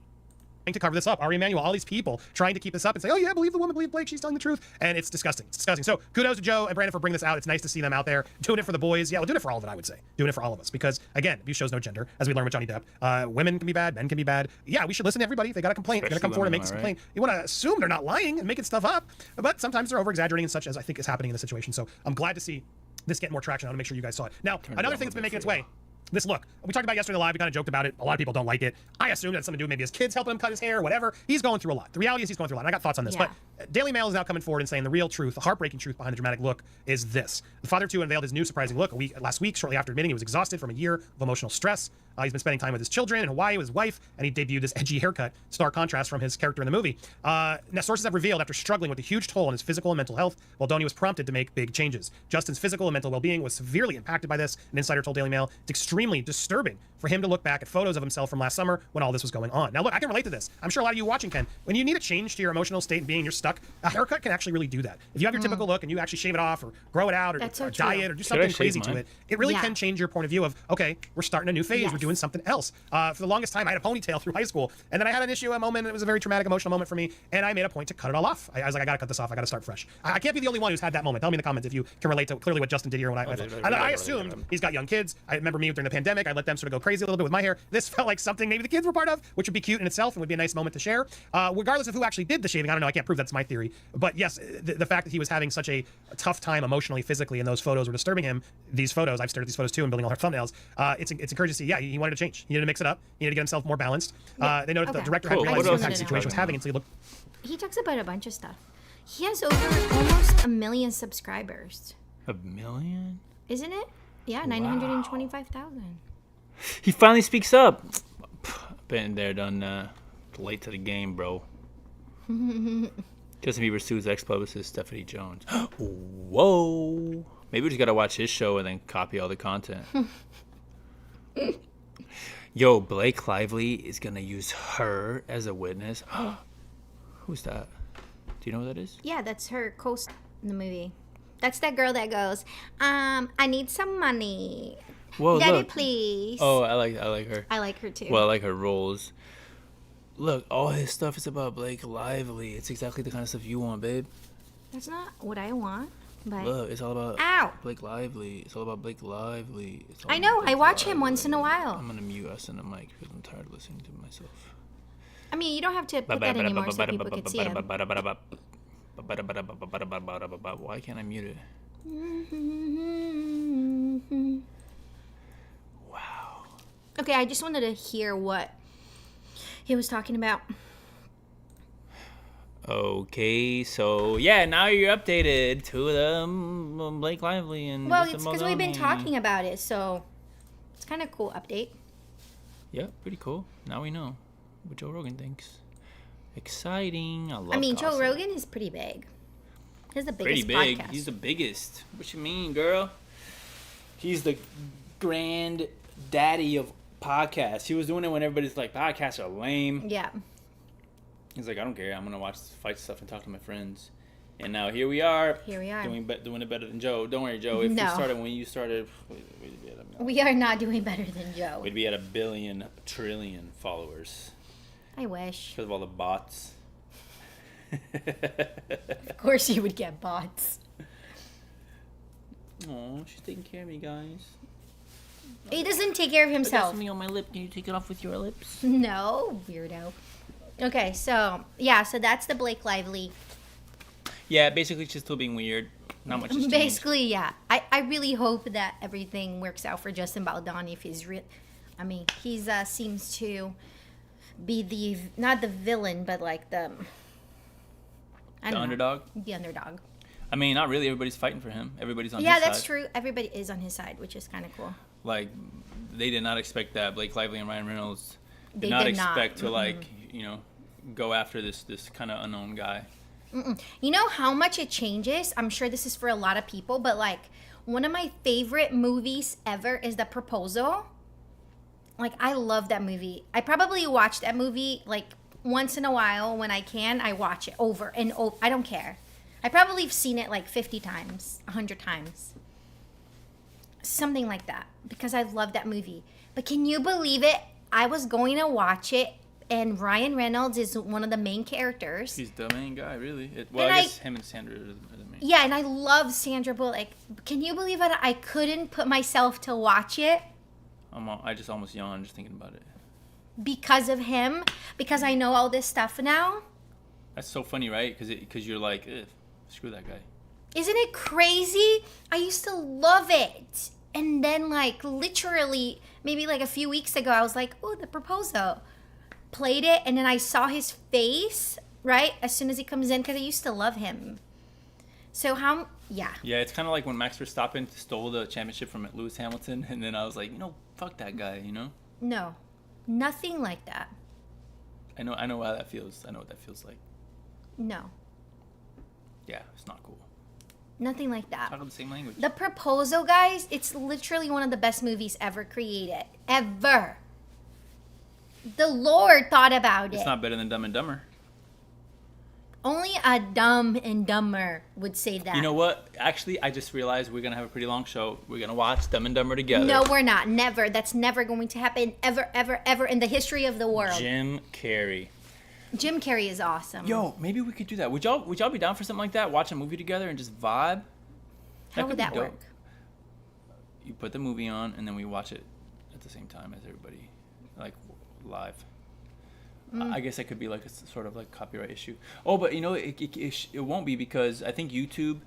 to cover this up. Ari Emanuel, all these people trying to keep this up and say, oh yeah, believe the woman, believe Blake, she's telling the truth. And it's disgusting. It's disgusting. So kudos to Joe and Brandon for bringing this out. It's nice to see them out there doing it for the boys. Yeah, well, doing it for all of it, I would say. Doing it for all of us. Because again, abuse shows no gender, as we learned with Johnny Depp. Women can be bad, men can be bad. Yeah, we should listen to everybody. If they got a complaint, they're going to come forward and make this complaint. You want to assume they're not lying and making stuff up, but sometimes they're over-exaggerating, and such as I think is happening in this situation. So I'm glad to see this get more traction. I want to make sure you guys saw it. Now, another thing that's been making its way. This look. We talked about yesterday live. We kind of joked about it. A lot of people don't like it. I assume that's something to do with maybe his kids helping him cut his hair or whatever. He's going through a lot. The reality is he's going through a lot. And I got thoughts on this. Yeah. But Daily Mail is now coming forward and saying the real truth, the heartbreaking truth behind the dramatic look is this. The father, too, unveiled his new surprising look last week, shortly after admitting he was exhausted from a year of emotional stress. He's been spending time with his children in Hawaii with his wife, and he debuted this edgy haircut, stark contrast from his character in the movie. Now, sources have revealed after struggling with a huge toll on his physical and mental health, Baldoni was prompted to make big changes. Justin's physical and mental well-being was severely impacted by this. An insider told Daily Mail it's extremely disturbing for him to look back at photos of himself from last summer when all this was going on. Now, look, I can relate to this. I'm sure a lot of you watching can. When you need a change to your emotional state and being you're stuck, a haircut can actually really do that. If you have your typical look and you actually shave it off or grow it out or diet or do something crazy to it, it really can change your point of view of, okay, we're starting a new phase. We're doing something else. For the longest time, I had a ponytail through high school, and then I had an issue, a moment, it was a very traumatic, emotional moment for me, and I made a point to cut it all off. I was like, I gotta cut this off, I gotta start fresh. I can't be the only one who's had that moment. Tell me in the comments if you can relate to clearly what Justin did here when I assumed he's got young kids. I remember me during the pandemic, I let them sort of go crazy a little bit with my hair. This felt like something maybe the kids were part of, which would be cute in itself and would be a nice moment to share. Regardless of who actually did the shaving, I don't know, I can't prove that's my theory. But yes, the fact that he was having such a tough time emotionally, physically, and those photos were disturbing him, these photos, I've stared at these photos too and building all her thumbnails, it's encouraging to see, yeah, he wanted to change. He needed to mix it up. He needed to get himself more balanced. They noted the director hadn't realized the impact the situation was having until he looked. He talks about a bunch of stuff. He has over almost 1 million subscribers. 1 million? Isn't it? Yeah, 925,000. He finally speaks up. Been there, done late to the game, bro. Justin Bieber sues ex-publicist Stephanie Jones. Whoa. Maybe we just gotta watch his show and then copy all the content. Yo, Blake Lively is gonna use her as a witness. Who's that? Do you know who that is? Yeah, that's her co-star in the movie. That's that girl that goes, I need some money. Whoa, Daddy, look. please. Oh, I like her. I like her too. Well, I like her roles. Look, all his stuff is about Blake Lively. It's exactly the kind of stuff you want, babe. That's not what I want. But Look, it's all about Ow. Blake Lively. It's all about Blake Lively. It's all I about know. Blake I watch Lively. him once in a while. I'm gonna mute us in the mic because I'm tired of listening to myself. I mean, you don't have to put that anymore so people can see him. Why can't I mute it? Wow. Okay, I just wanted to hear what he was talking about. Okay, so yeah, now you're updated to the Blake Lively and. Well, Mr. it's because we've been Baldoni. talking about it, so it's kind of cool update. Yeah, pretty cool. Now we know what Joe Rogan thinks. Exciting. I love. I mean, gossip. Joe Rogan is pretty big. He's the biggest Pretty big. podcast. He's the biggest. What you mean, girl? He's the grand daddy of podcasts. He was doing it when everybody's like, podcasts are lame. Yeah. He's like, I don't care. I'm gonna watch fight stuff and talk to my friends. And now here we are. Here we are. Doing it better than Joe. Don't worry, Joe. If No. we started when you started, we'd be at We are not doing better than Joe. we'd be at 1 billion trillion followers I wish. because of all the bots. Of course you would get bots. Oh, she's taking care of me, guys. He doesn't take care of I got himself. something on my lip. Can you take it off with your lips? No, weirdo. Okay, so that's the Blake Lively. Yeah, basically she's still being weird. Not much has changed. Basically, yeah. I really hope that everything works out for Justin Baldoni if he's real. I mean, he's seems to be not the villain, but like the underdog? The underdog. I mean, not really. Everybody's fighting for him. Everybody's on his Yeah, side. that's true. Everybody is on his side, which is kind of cool. Like, they did not expect that. Blake Lively and Ryan Reynolds They did not did not. expect to, like, go after this kind of unknown guy. You know how much it changes? I'm sure this is for a lot of people, but like one of my favorite movies ever is The Proposal. Like, I love that movie. I probably watch that movie like once in a while when I can. I watch it over and over. I don't care. I probably have seen it like 50 times, 100 times. Something like that, because I love that movie. But can you believe it? I was going to watch it and Ryan Reynolds is one of the main characters. He's the main guy, really. Well, And I guess him and Sandra are the main. Yeah, and I love Sandra Bullock. Can you believe it? I couldn't put myself to watch it I just almost yawned just thinking about it. because of him, because I know all this stuff now. That's so funny, right? Because you're like, screw that guy. Isn't it crazy? I used to love it. And then, like, literally, maybe like a few weeks ago, I was like, oh, The Proposal. Played it, and then I saw his face, right? As soon as he comes in, because I used to love him. So yeah. Yeah, it's kind of like when Max Verstappen stole the championship from Lewis Hamilton, and then I was like, fuck that guy, No, nothing like that. I know how that feels. I know what that feels like. No, Yeah, it's not cool. nothing like that. Talk the same language. The Proposal, guys, it's literally one of the best movies ever created. Ever. The Lord thought about it. It's not better than Dumb and Dumber. Only a Dumb and Dumber would say that. You know what? Actually, I just realized we're going to have a pretty long show. We're going to watch Dumb and Dumber together. No, we're not. Never. That's never going to happen. Ever, ever, ever in the history of the world. Jim Carrey. Jim Carrey is awesome. Yo, maybe we could do that. Would y'all be down for something like that? Watch a movie together and just vibe? How would that could be work? dope. You put the movie on and then we watch it at the same time as everybody, like live. I guess that could be like a sort of like copyright issue. Oh, but it won't be, because I think YouTube,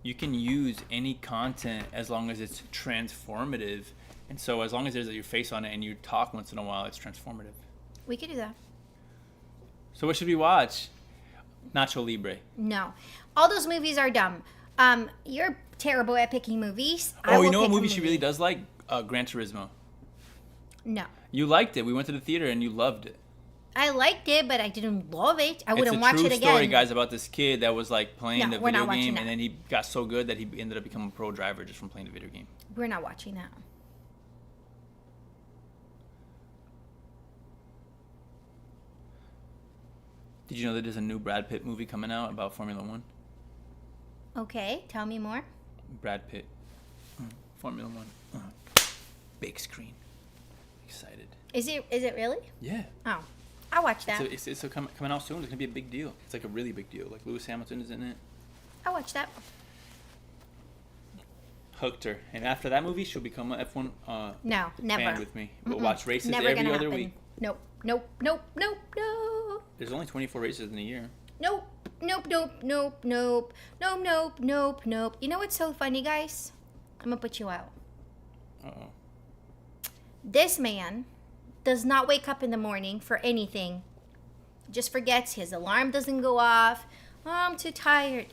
you can use any content as long as it's transformative. And so as long as there's your face on it and you talk once in a while, it's transformative. We could do that. So what should we watch? Nacho Libre. No. All those movies are dumb. You're terrible at picking movies. Oh, you know what movie she really does like? Gran Turismo. No. You liked it. We went to the theater and you loved it. I liked it, but I didn't love it. I wouldn't watch it again. It's a true story, guys, about this kid that was like playing the we're video not watching game, that. and then he got so good that he ended up becoming a pro driver just from playing the video game. We're not watching that. Did you know that there's a new Brad Pitt movie coming out about Formula One? Okay, tell me more. Brad Pitt. Formula One. Big screen. Excited. Is it really? Yeah. Oh, I'll watch that. It's coming out soon. It's going to be a big deal. It's like a really big deal. Like Lewis Hamilton is in it. I'll watch that. Hooked her. And after that movie, she'll become an F1 No, never. fan with me. We'll watch races Never every gonna other happen. week. Nope, nope, nope, nope, no. There's only 24 races in a year. Nope, nope, nope, nope, nope, nope, nope, nope, nope. You know what's so funny, guys? I'm gonna put you out. Uh-oh. This man does not wake up in the morning for anything. Just forgets, his alarm doesn't go off. Oh, I'm too tired.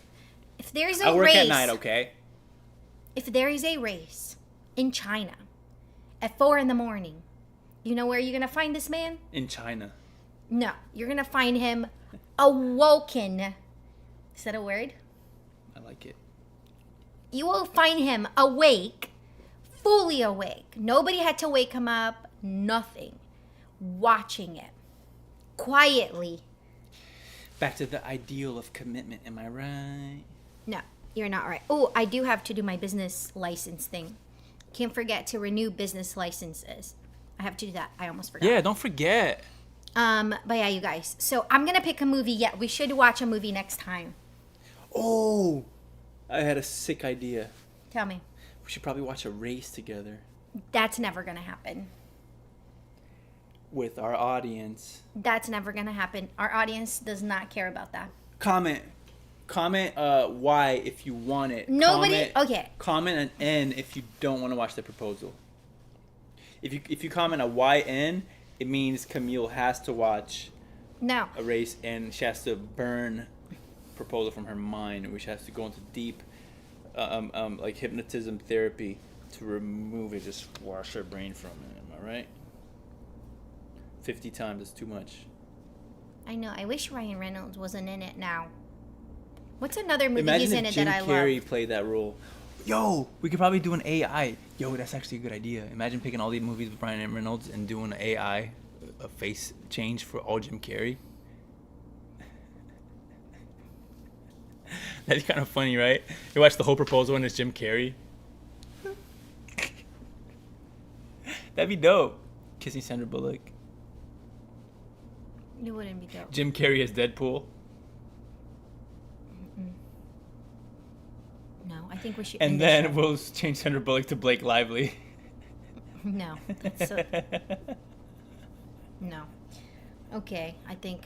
If there's a I work race, at night, okay? if there is a race in China at 4 a.m, you know where you're gonna find this man? In China. No, you're gonna find him awoken. Is that a word? I like it. You will find him awake, fully awake. Nobody had to wake him up, nothing. Watching it quietly. Back to the ideal of commitment, am I right? No, you're not right. Oh, I do have to do my business license thing. Can't forget to renew business licenses. I have to do that. I almost forgot. Yeah, don't forget. But yeah, you guys. So I'm gonna pick a movie. Yeah, we should watch a movie next time. Oh, I had a sick idea. Tell me. We should probably watch a race together That's never gonna happen. with our audience. That's never gonna happen. Our audience does not care about that. Comment Y if you want it. Nobody. Okay. Comment an N if you don't want to watch the proposal. If you comment a YN, it means Khamille has to watch No. a race and she has to burn proposal from her mind, which has to go into deep like hypnotism therapy to remove it, just wash her brain from it. Am I right? 50 times is too much. I know. I wish Ryan Reynolds wasn't in it now. What's another movie Imagine he's if in it Jim that I Carrey love? played that role. Yo, we could probably do an AI. Yo, that's actually a good idea. Imagine picking all these movies with Ryan Reynolds and doing an AI, a face change for all Jim Carrey. That's kind of funny, right? You watch the whole proposal and it's Jim Carrey. That'd be dope. Kissing Sandra Bullock. It wouldn't be dope. Jim Carrey as Deadpool. No, I think we should. And then we'll change Sandra Bullock to Blake Lively. No. That's so... No. Okay, I think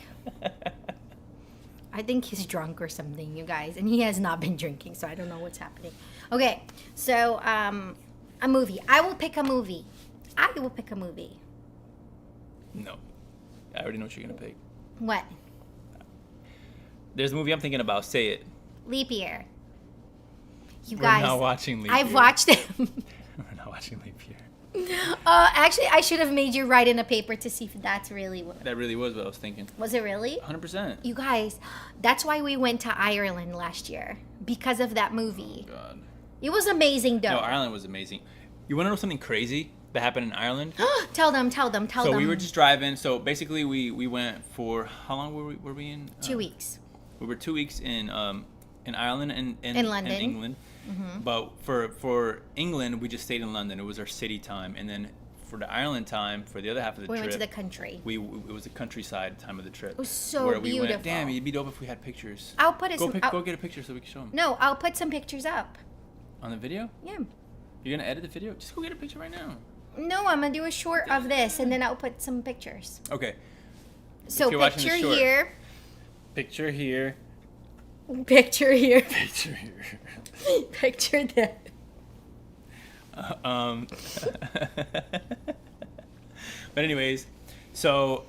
he's drunk or something, you guys, and he has not been drinking, so I don't know what's happening. Okay, so a movie. I will pick a movie. No. I already know what you're gonna pick. What? There's a movie I'm thinking about. Say it. Leap Year. You We're guys. not watching Leap Year. I've watched it. We're not watching Leap Year. Actually, I should have made you write in a paper to see if that's really what. That really was what I was thinking. Was it really? 100%. You guys, that's why we went to Ireland last year, because of that movie. Oh, God. It was amazing, though. No, Ireland was amazing. You want to know something crazy that happened in Ireland? Tell them. So we were just driving. So basically, we went for how long were we in? 2 weeks. We were 2 weeks in Ireland and In London. and England. Mm-hmm. But for England, we just stayed in London. It was our city time, and then for the Ireland time, for the other half of the We trip, went to the country. it was a countryside time of the trip. It was so where we beautiful. Went, damn, it'd be dope if we had pictures. I'll put it. Go get a picture so we can show them. No, I'll put some pictures up. On the video? Yeah. You're gonna edit the video? Just go get a picture right now. No, I'm gonna do a short of this, and then I'll put some pictures. Okay. So you're watching picture the short. here. Picture here. Picture here. Picture here. Picture there. But anyways, so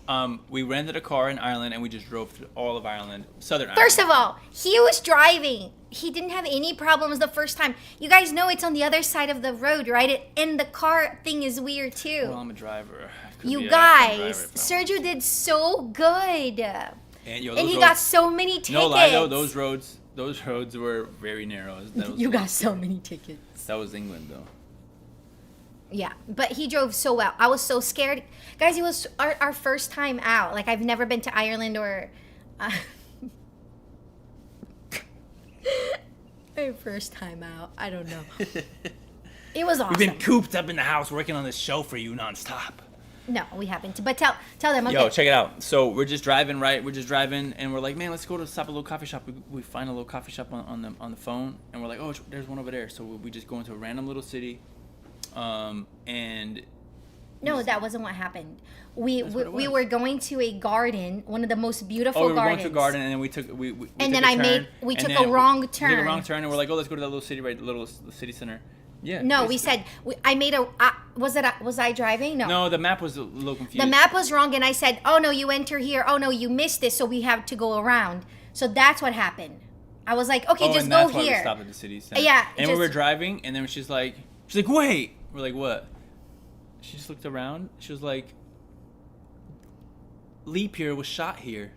we rented a car in Ireland and we just drove through all of Ireland, southern Ireland. First of all, he was driving. He didn't have any problems the first time. You guys know it's on the other side of the road, right? And the car thing is weird too. Well, I'm a driver. I could You be an excellent guys, driver if I Sergio did so good. And, yo, And those he roads, got so many tickets. no lie though, those roads were very narrow. You got so many tickets. That was England though. Yeah, but he drove so well. I was so scared. Guys, it was our first time out. Like, I've never been to Ireland or... our first time out. I don't know. It was awesome. We've been cooped up in the house working on this show for you nonstop. No, we haven't. But tell them. Okay. Yo, check it out. So we're just driving, right? We're just driving, and we're like, man, let's go to stop at a little coffee shop. We find a little coffee shop on the phone, and we're like, oh, there's one over there. So we just go into a random little city, and No, that wasn't what happened. We That's what it was. were going to a garden, one of the most beautiful we were gardens. going to a garden, and then we took And took then a turn, we and took then a wrong We took turn. a wrong turn, and we're like, oh, let's go to that little city, right? Little city center. Yeah. No, we basically. said I made a. Was I driving? No. No, the map was a little confused. The map was wrong, and I said, "Oh no, you enter here. Oh no, you missed this, so we have to go around." So that's what happened. I was like, "Okay, just and go that's why here." we stopped at the city center. Yeah, And just- we were driving, and then she's like, wait. We're like, what? She just looked around. She was like, Leap Year was shot here.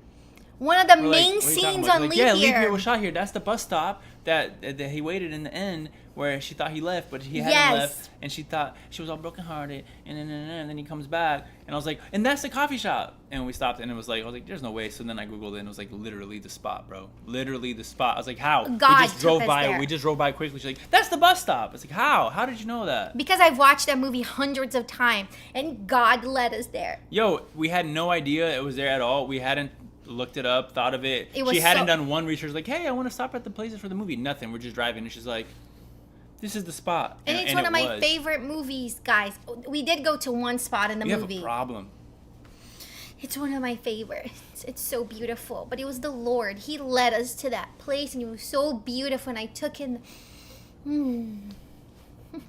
One of the We're like, main "What are you talking scenes about?" on She's like, Leap yeah, Year. Leap Year was shot here. That's the bus stop that he waited in the end where she thought he left, but he hadn't Yes. left, and she thought she was all brokenhearted, and then he comes back, and I was like, and that's the coffee shop, and we stopped, and it was like, I was like, there's no way. So then I googled it, and it was like literally the spot, bro, literally the spot. I was like, how? God we just drove took us by. there. We just drove by quickly. She's like, that's the bus stop. It's like, how? How did you know that? Because I've watched that movie hundreds of times, and God led us there. Yo, we had no idea it was there at all. We hadn't looked it up, thought of it. It was She hadn't so- done one research like, hey, I want to stop at the places for the movie. Nothing. We're just driving, and she's like, this is the spot. And it's one of my was. favorite movies, guys. We did go to one spot in the We movie. have a problem. It's one of my favorites. It's so beautiful. But it was the Lord. He led us to that place, and it was so beautiful. And I took in. It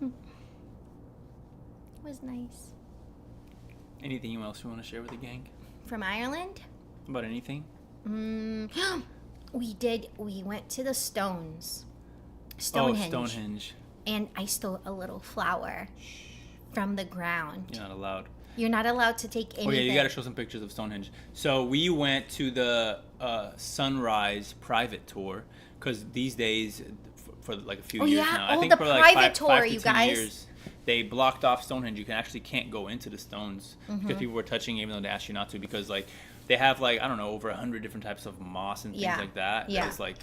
was nice. Anything else you want to share with the gang From Ireland? about anything? We went to the Stonehenge. Oh, Stonehenge. And I stole a little flower from the ground. You're not allowed. You're not allowed to take anything. Oh yeah, you got to show some pictures of Stonehenge. So we went to the Sunrise private tour because these days, for like a few Oh, years yeah. now, Oh, I think the for like private tour, five to you 10 guys. years, they blocked off Stonehenge. You can't go into the stones Mm-hmm. because people were touching, even though they asked you not to, because like they have like I don't know over 100 different types of moss and things Yeah. like that. Yeah. It's like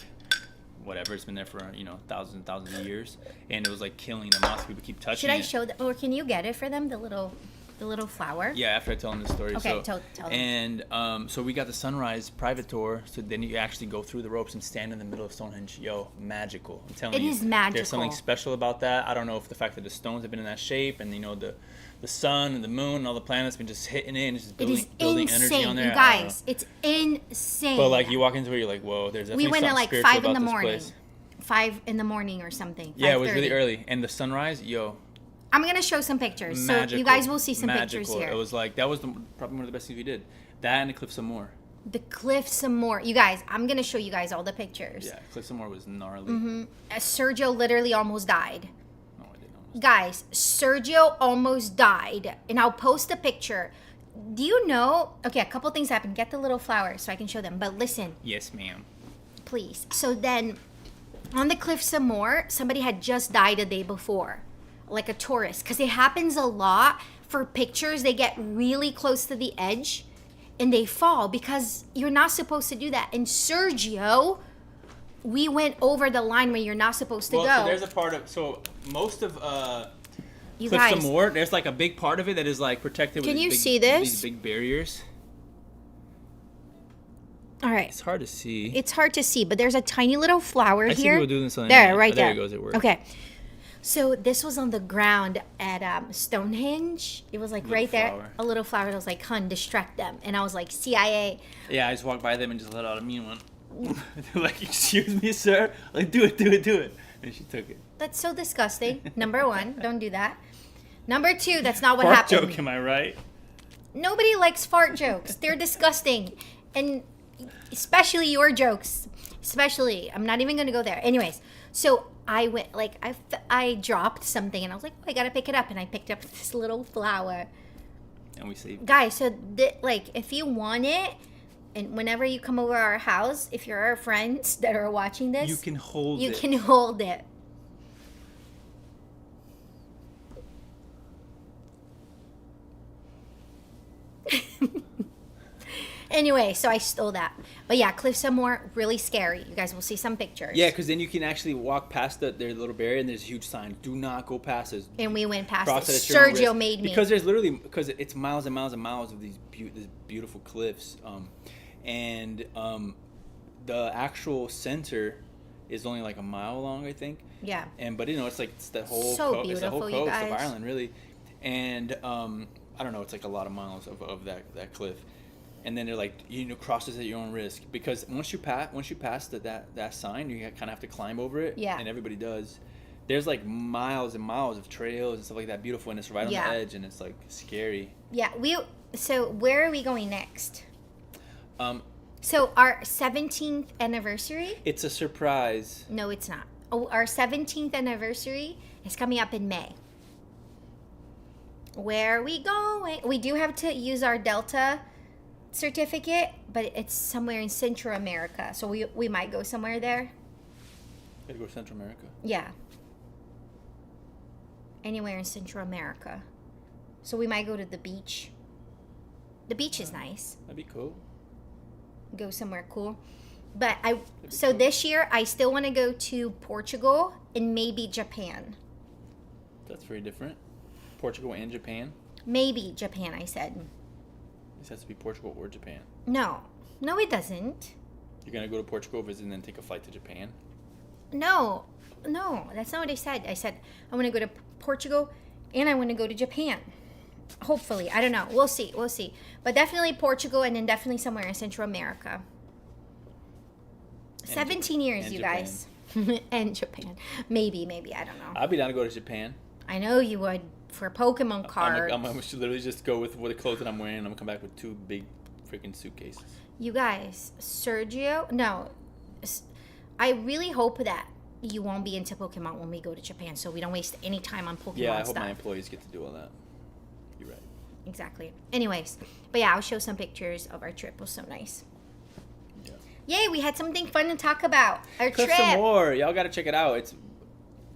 whatever. It's been there for thousands and thousands of years, and it was like killing the moss. People keep touching Should I it. show them? Or can you get it for them? The little. The little flower? Yeah, after I tell them the story. Okay, so, tell them. And so we got the sunrise private tour. So then you actually go through the ropes and stand in the middle of Stonehenge. Yo, magical. I'm telling you. It is magical. There's something special about that. I don't know if the fact that the stones have been in that shape and, the sun and the moon and all the planets been just hitting it and it's just building energy on there. You guys, it's insane. But like you walk into it, you're like, whoa, there's definitely we went at something like spiritual 5 in the about this morning. place. 5 in the morning or something. Yeah, it was 5:30. really early. And the sunrise, yo, I'm going to show some pictures. magical, so you guys will see some pictures here. It was like, that was probably one of the best things we did. That and the Cliff some more. The Cliff some more. You guys, I'm going to show you guys all the pictures. Yeah, Cliff some more was gnarly. Sergio literally almost died. No, I didn't. Guys, Sergio almost died. And I'll post a picture. Do you know? Okay, a couple things happened. Get the little flowers so I can show them. But listen, Yes, ma'am. please. So then, on the Cliff some more, somebody had just died a day before. Like a tourist. Because it happens a lot for pictures. They get really close to the edge and they fall because you're not supposed to do that. And Sergio, we went over the line where you're not supposed to go. So there's a part of, most of You Cliff guys, some more, there's like a big part of it that is like protected with Can you these see big, this? these big barriers. all right. It's hard to see. It's hard to see, but there's a tiny little flower I see here. people doing this on the there, internet. right Oh, there. there it goes, it works. Okay. So this was on the ground at Stonehenge. It was like Little right there, flower. a little flower. And I was like, "Hun, distract them." And I was like, "CIA." Yeah, I just walked by them and just let out a mean one. They're like, "Excuse me, sir." Like, do it. And she took it. That's so disgusting. Number 1, don't do that. Number 2, that's not what Fart happened. joke, am I right? Nobody likes fart jokes. They're disgusting. And especially your jokes. Especially, I'm not even going to go there. Anyways, so I went, like, I dropped something and I was like, oh, I got to pick it up. And I picked up this little flower. And we saved it. Guys, so, like, if you want it, and whenever you come over our house, if you're our friends that are watching this, You can hold you it. can hold it. Anyway, so I stole that. But yeah, Cliff some more, really scary. You guys will see some pictures. Yeah, because then you can actually walk past their little barrier and there's a huge sign. Do not go past this. And we went past Cross it. it at your own Sergio risk. made me. Because it's miles and miles and miles of these beautiful cliffs. And the actual center is only like a mile long, I think. Yeah. But it's the whole So it's the whole beautiful, you coast of guys. Ireland, really. And I don't know, it's like a lot of miles of that cliff. And then they're like, cross this at your own risk, because once you pass that sign, you kind of have to climb over it. Yeah. And everybody does. There's like miles and miles of trails and stuff like that, beautiful, and it's right on Yeah. the edge, and it's like scary. Yeah, so where are we going next? Um, So our 17th anniversary? it's a surprise. No, it's not. Oh, our 17th anniversary is coming up in May. Where are we going? We do have to use our Delta certificate, but it's somewhere in Central America. So we might go somewhere there. Gotta go to Central America. Yeah. Anywhere in Central America. So we might go to the beach. The beach is nice. That'd be cool. Go somewhere cool. But this year I still want to go to Portugal and maybe Japan. That's very different. Portugal and Japan. Maybe Japan, I said. This has to be Portugal or Japan. No, it doesn't. You're gonna go to Portugal, visit, and then take a flight to Japan. No, that's not what I said. I said I want to go to Portugal and I want to go to Japan. Hopefully, I don't know. We'll see. But definitely Portugal, and then definitely somewhere in Central America. 17 years, and you Japan. guys. And Japan. Maybe, I don't know. I'd be down to go to Japan. I know you would for a Pokemon card. I'm gonna literally just go with the clothes that I'm wearing. I'm gonna come back with 2 big freaking suitcases. You guys, Sergio, no. I really hope that you won't be into Pokemon when we go to Japan, so we don't waste any time on Pokemon Yeah, I hope stuff. my employees get to do all that. You're right. Exactly. Anyways, but yeah, I'll show some pictures of our trip. It was so nice. Yeah. Yay, we had something fun to talk about. Our Cliff trip. some more. Y'all gotta check it out. It's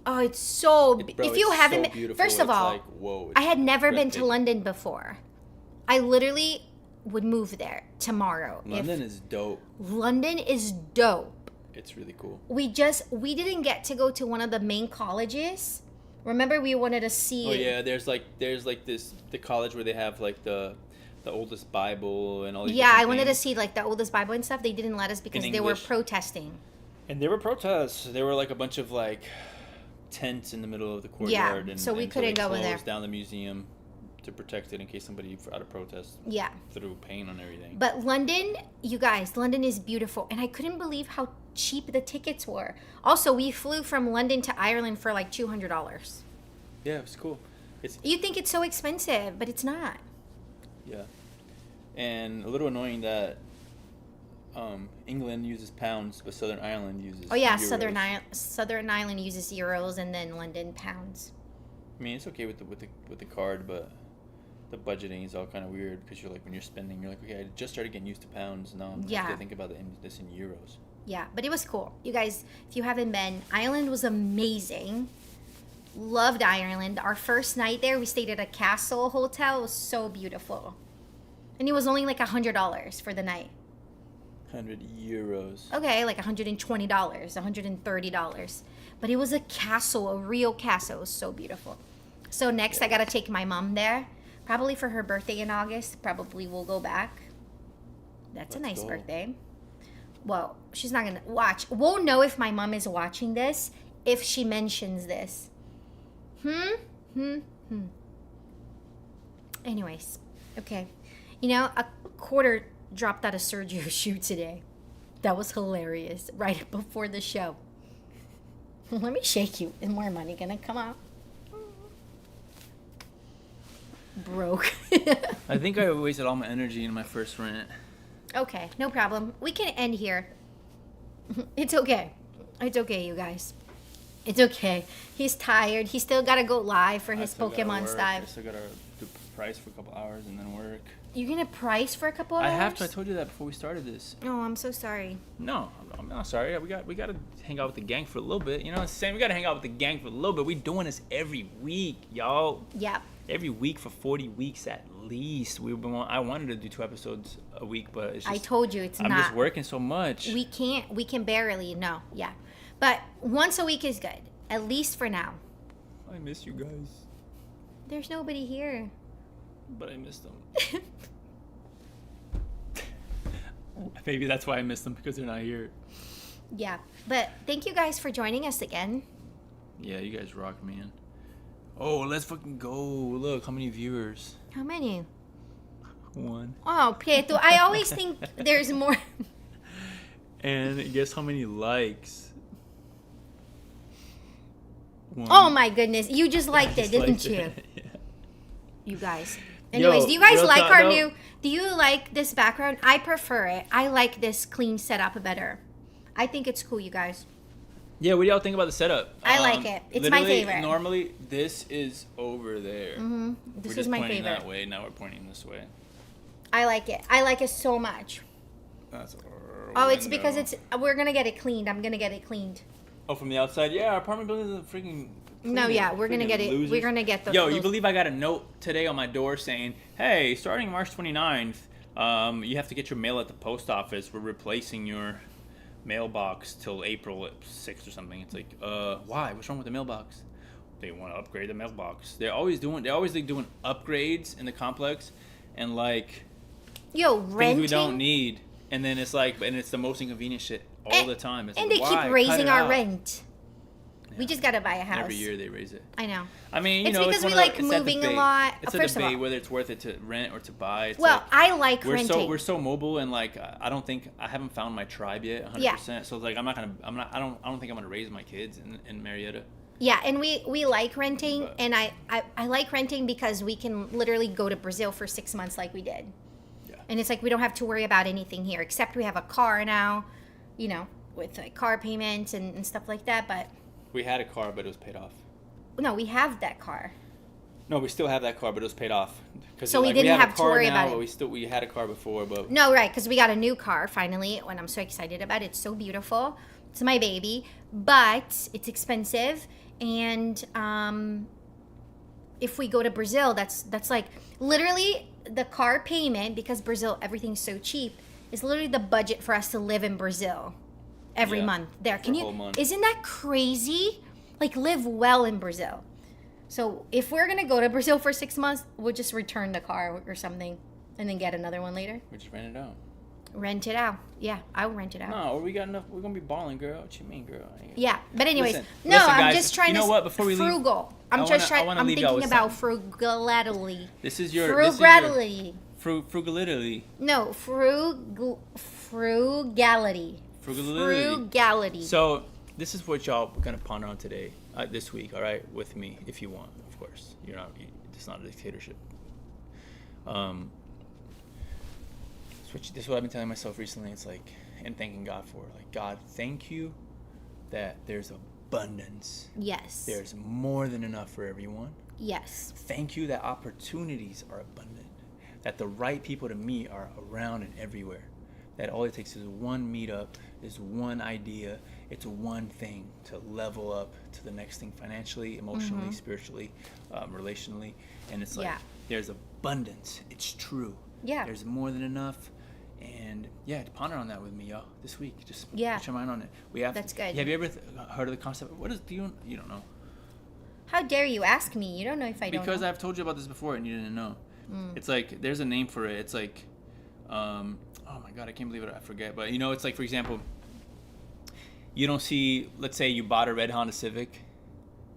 Oh, it's so. bro, if you it's haven't so been, beautiful. first of It's all, like, whoa, I had never been to breathtaking. London before. I literally would move there tomorrow. London is dope. London is dope. It's really cool. We didn't get to go to one of the main colleges, Remember, we wanted to see. Oh yeah, there's this the college where they have like the oldest Bible and all these. Yeah, I different wanted to things. see like the oldest Bible and stuff. They didn't let us because they were English. protesting. And there were protests. There were like a bunch of like tents in the middle of the courtyard. And, so we and couldn't they go in there. closed down the museum to protect it in case somebody out of protest Yeah. threw paint on everything. But London, you guys, London is beautiful. And I couldn't believe how cheap the tickets were. Also, we flew from London to Ireland for like $200. Yeah, it was cool. It's You think it's so expensive, but it's not. yeah, and a little annoying that England uses pounds, but Southern Ireland uses. Oh yeah, euros. Southern Ireland uses euros and then London pounds. I mean, it's okay with the card, but the budgeting is all kind of weird because you're like when you're spending, you're like, okay, I just started getting used to pounds. Now I have to think about this in euros. Yeah, but it was cool. You guys, if you haven't been, Ireland was amazing. Loved Ireland. Our first night there, we stayed at a castle hotel. It was so beautiful. And it was only like $100 for the night. 100 euros. Okay, like $120, $130. But it was a castle, a real castle. It was so beautiful. So next, I got to take my mom there. Probably for her birthday in August. Probably we'll go back. That's a Let's nice go. birthday. Well, she's not going to watch. We'll know if my mom is watching this if she mentions this. Anyways, okay. You know, a quarter dropped out of Sergio's shoe today. That was hilarious. Right before the show. Let me shake you. Is more money gonna come out? Broke. I think I wasted all my energy in my first rant. Okay, no problem. We can end here. It's okay. It's okay, you guys. It's okay. He's tired. He still gotta go live for his Pokemon I stuff. still gotta do price for a couple hours and then work. You're gonna price for a couple of I hours? have to. I told you that before we started this. Oh, I'm so sorry. No, I'm not sorry. We gotta hang out with the gang for a little bit. You know what I'm saying? We gotta hang out with the gang for a little bit. We doing this every week, y'all. Yep. Every week for 40 weeks at least. I wanted to do 2 episodes a week, but it's just, I told you it's I'm not. just working so much. We can barely, no, yeah. But once a week is good, at least for now. I miss you guys, There's nobody here. but I miss them. Maybe that's why I miss them, because they're not here. Yeah, but thank you guys for joining us again. Yeah, you guys rock, man. Oh, let's fucking go. Look, how many viewers? How many? 1. Oh, Prieto, I always think there's more. And guess how many likes? 1. Oh my goodness, you just liked it, didn't Liked you? it. Yeah. You guys. Anyways, Yo, do you guys real like talk, our though. new? Do you like this background? I prefer it. I like this clean setup better. I think it's cool, you guys. Yeah, what do y'all think about the setup? I like it. It's my literally, favorite. Normally, this is over there. Mm-hmm. This We're is just my pointing favorite. that way. Now we're pointing this way. I like it. I like it so much. That's Oh, it's because we're gonna get it cleaned. I'm gonna get it cleaned. Oh, from the outside? Yeah, our apartment building is a freaking... No, yeah, we're gonna get it. Losers. We're gonna get the. Yo, you those- believe I got a note today on my door saying, hey, starting March 29th, you have to get your mail at the post office. We're replacing your mailbox till April 6th or something. It's like, why? What's wrong with the mailbox? They want to upgrade the mailbox. They're always doing upgrades in the complex and like Yo, things renting. we don't need. And then it's like, and it's the most inconvenient shit all the time. It's And like, they why? keep Cut raising it our out. rent. We just gotta buy a house. Every year they raise it. I know. I mean, you It's know, because one we of the- like it's that moving a debate. lot. It's a First of debate all- whether it's worth it to rent or to buy. It's Well, like, I like we're renting. we're so mobile and like I haven't found my tribe yet 100%. Yeah. So it's like I don't think I'm gonna raise my kids in Marietta. Yeah, and we like renting, But- and I like renting because we can literally go to Brazil for 6 months like we did. Yeah. And it's like we don't have to worry about anything here, except we have a car now, you know, with like car payments and stuff like that. But We had a car, but it was paid off. no, we have that car. No, we still have that car, but it was paid off. 'Cause So we like, didn't have have a to car worry now, about but it. we had a car before, but No, right, because we got a new car finally, and I'm so excited about it. It's so beautiful. It's my baby, but it's expensive. And if we go to Brazil, that's like literally the car payment, because Brazil, everything's so cheap, is literally the budget for us to live in Brazil every Yeah, month. There, for can a you? whole month. Isn't that crazy? Like live well in Brazil. So if we're gonna go to Brazil for 6 months, we'll just return the car or something, and then get another one later. We just rent it out. Rent it out. Yeah, I'll rent it out. No, we got enough. We're gonna be balling, girl. What you mean, girl? Yeah, but anyways, Listen, I'm guys, just trying you know to. what? Before we leave, frugal. I I'm leave y'all thinking with about something. frugality. This is your Frugality. Frugality. No, frugality. Frugality. So this is what y'all gonna ponder on today, this week. All right, with me, if you want, of course. You're not. It's not a dictatorship. This is what I've been telling myself recently. It's like, and thanking God for. Like, God, thank you that there's abundance. Yes. There's more than enough for everyone. Yes. Thank you that opportunities are abundant. That the right people to meet are around and everywhere. That all it takes is one meetup, is one idea, it's one thing to level up to the next thing financially, emotionally, spiritually, relationally. And it's like, there's abundance. It's true. Yeah. There's more than enough. And ponder on that with me, y'all, this week. Just put your mind on it. That's good. Have you ever heard of the concept? You don't know? How dare you ask me? You don't know if I don't know. Because I've told you about this before and you didn't know. It's like, there's a name for it. It's like, oh my God, I can't believe it. I forget. But, it's like, for example, you don't see, let's say you bought a red Honda Civic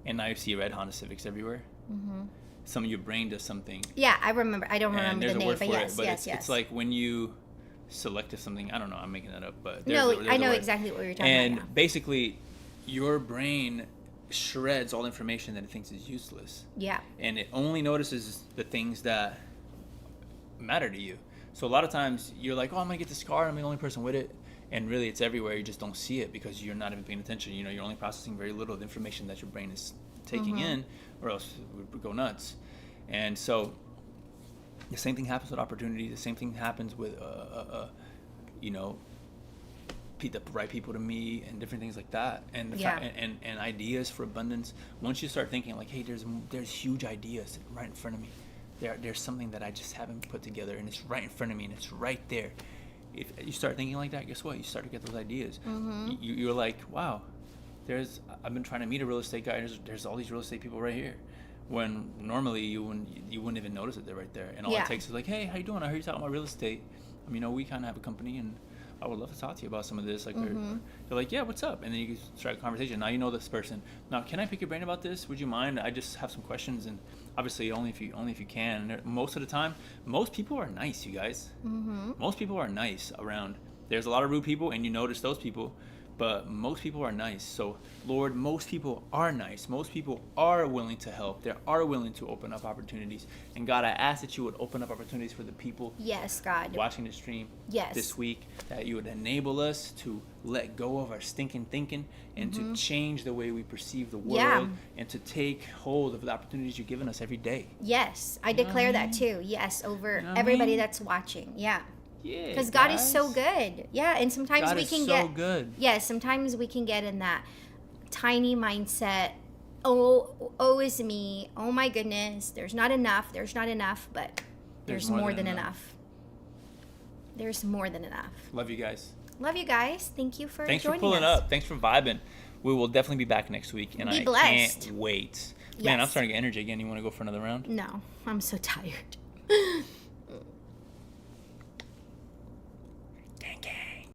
and now you see red Honda Civics everywhere. Some of your brain does something. Yeah, I remember. I don't remember the name, but yes. yes. It's like when you selected something. I don't know. I'm making that up, but I know exactly what you're talking about. And basically, your brain shreds all information that it thinks is useless. Yeah. And it only notices the things that matter to you. So a lot of times you're like, oh, I'm gonna get this car. I'm the only person with it. And really, it's everywhere. You just don't see it because you're not even paying attention. You're only processing very little of the information that your brain is taking in, or else it would go nuts. And so the same thing happens with opportunity. The same thing happens with the right people to meet and different things like that. And and ideas for abundance. Once you start thinking like, hey, there's huge ideas right in front of me. There's something that I just haven't put together, and it's right in front of me, and it's right there. If you start thinking like that, guess what? You start to get those ideas. You're like, wow, I've been trying to meet a real estate guy. There's all these real estate people right here. When normally you wouldn't even notice it. They're right there. And all it takes is like, hey, how you doing? I heard you talking about real estate. We kind of have a company, and I would love to talk to you about some of this. Like, they're like, yeah, what's up? And then you can start a conversation. Now you know this person. Now, can I pick your brain about this? Would you mind? I just have some questions, and obviously only if you can. And most of the time, most people are nice, you guys. Most people are nice around. There's a lot of rude people, and you notice those people. But most people are nice. So, Lord, most people are nice. Most people are willing to help. They are willing to open up opportunities. And God, I ask that you would open up opportunities for the people watching the stream this week, that you would enable us to let go of our stinking thinking and to change the way we perceive the world and to take hold of the opportunities you've given us every day. Yes, I declare that too. Yes, over everybody that's watching. Yeah. Yeah, because God is so good. Yeah, and sometimes God we is can so good. Yeah, sometimes we can get in that tiny mindset. Oh, is me. Oh my goodness, there's not enough. But there's more than enough. There's more than enough. Love you guys. Thank you for Thanks joining for pulling us. up. Thanks for vibing. We will definitely be back next week, and Be I blessed. can't wait. Yes. Man, I'm starting to get energy again. You want to go for another round? No, I'm so tired.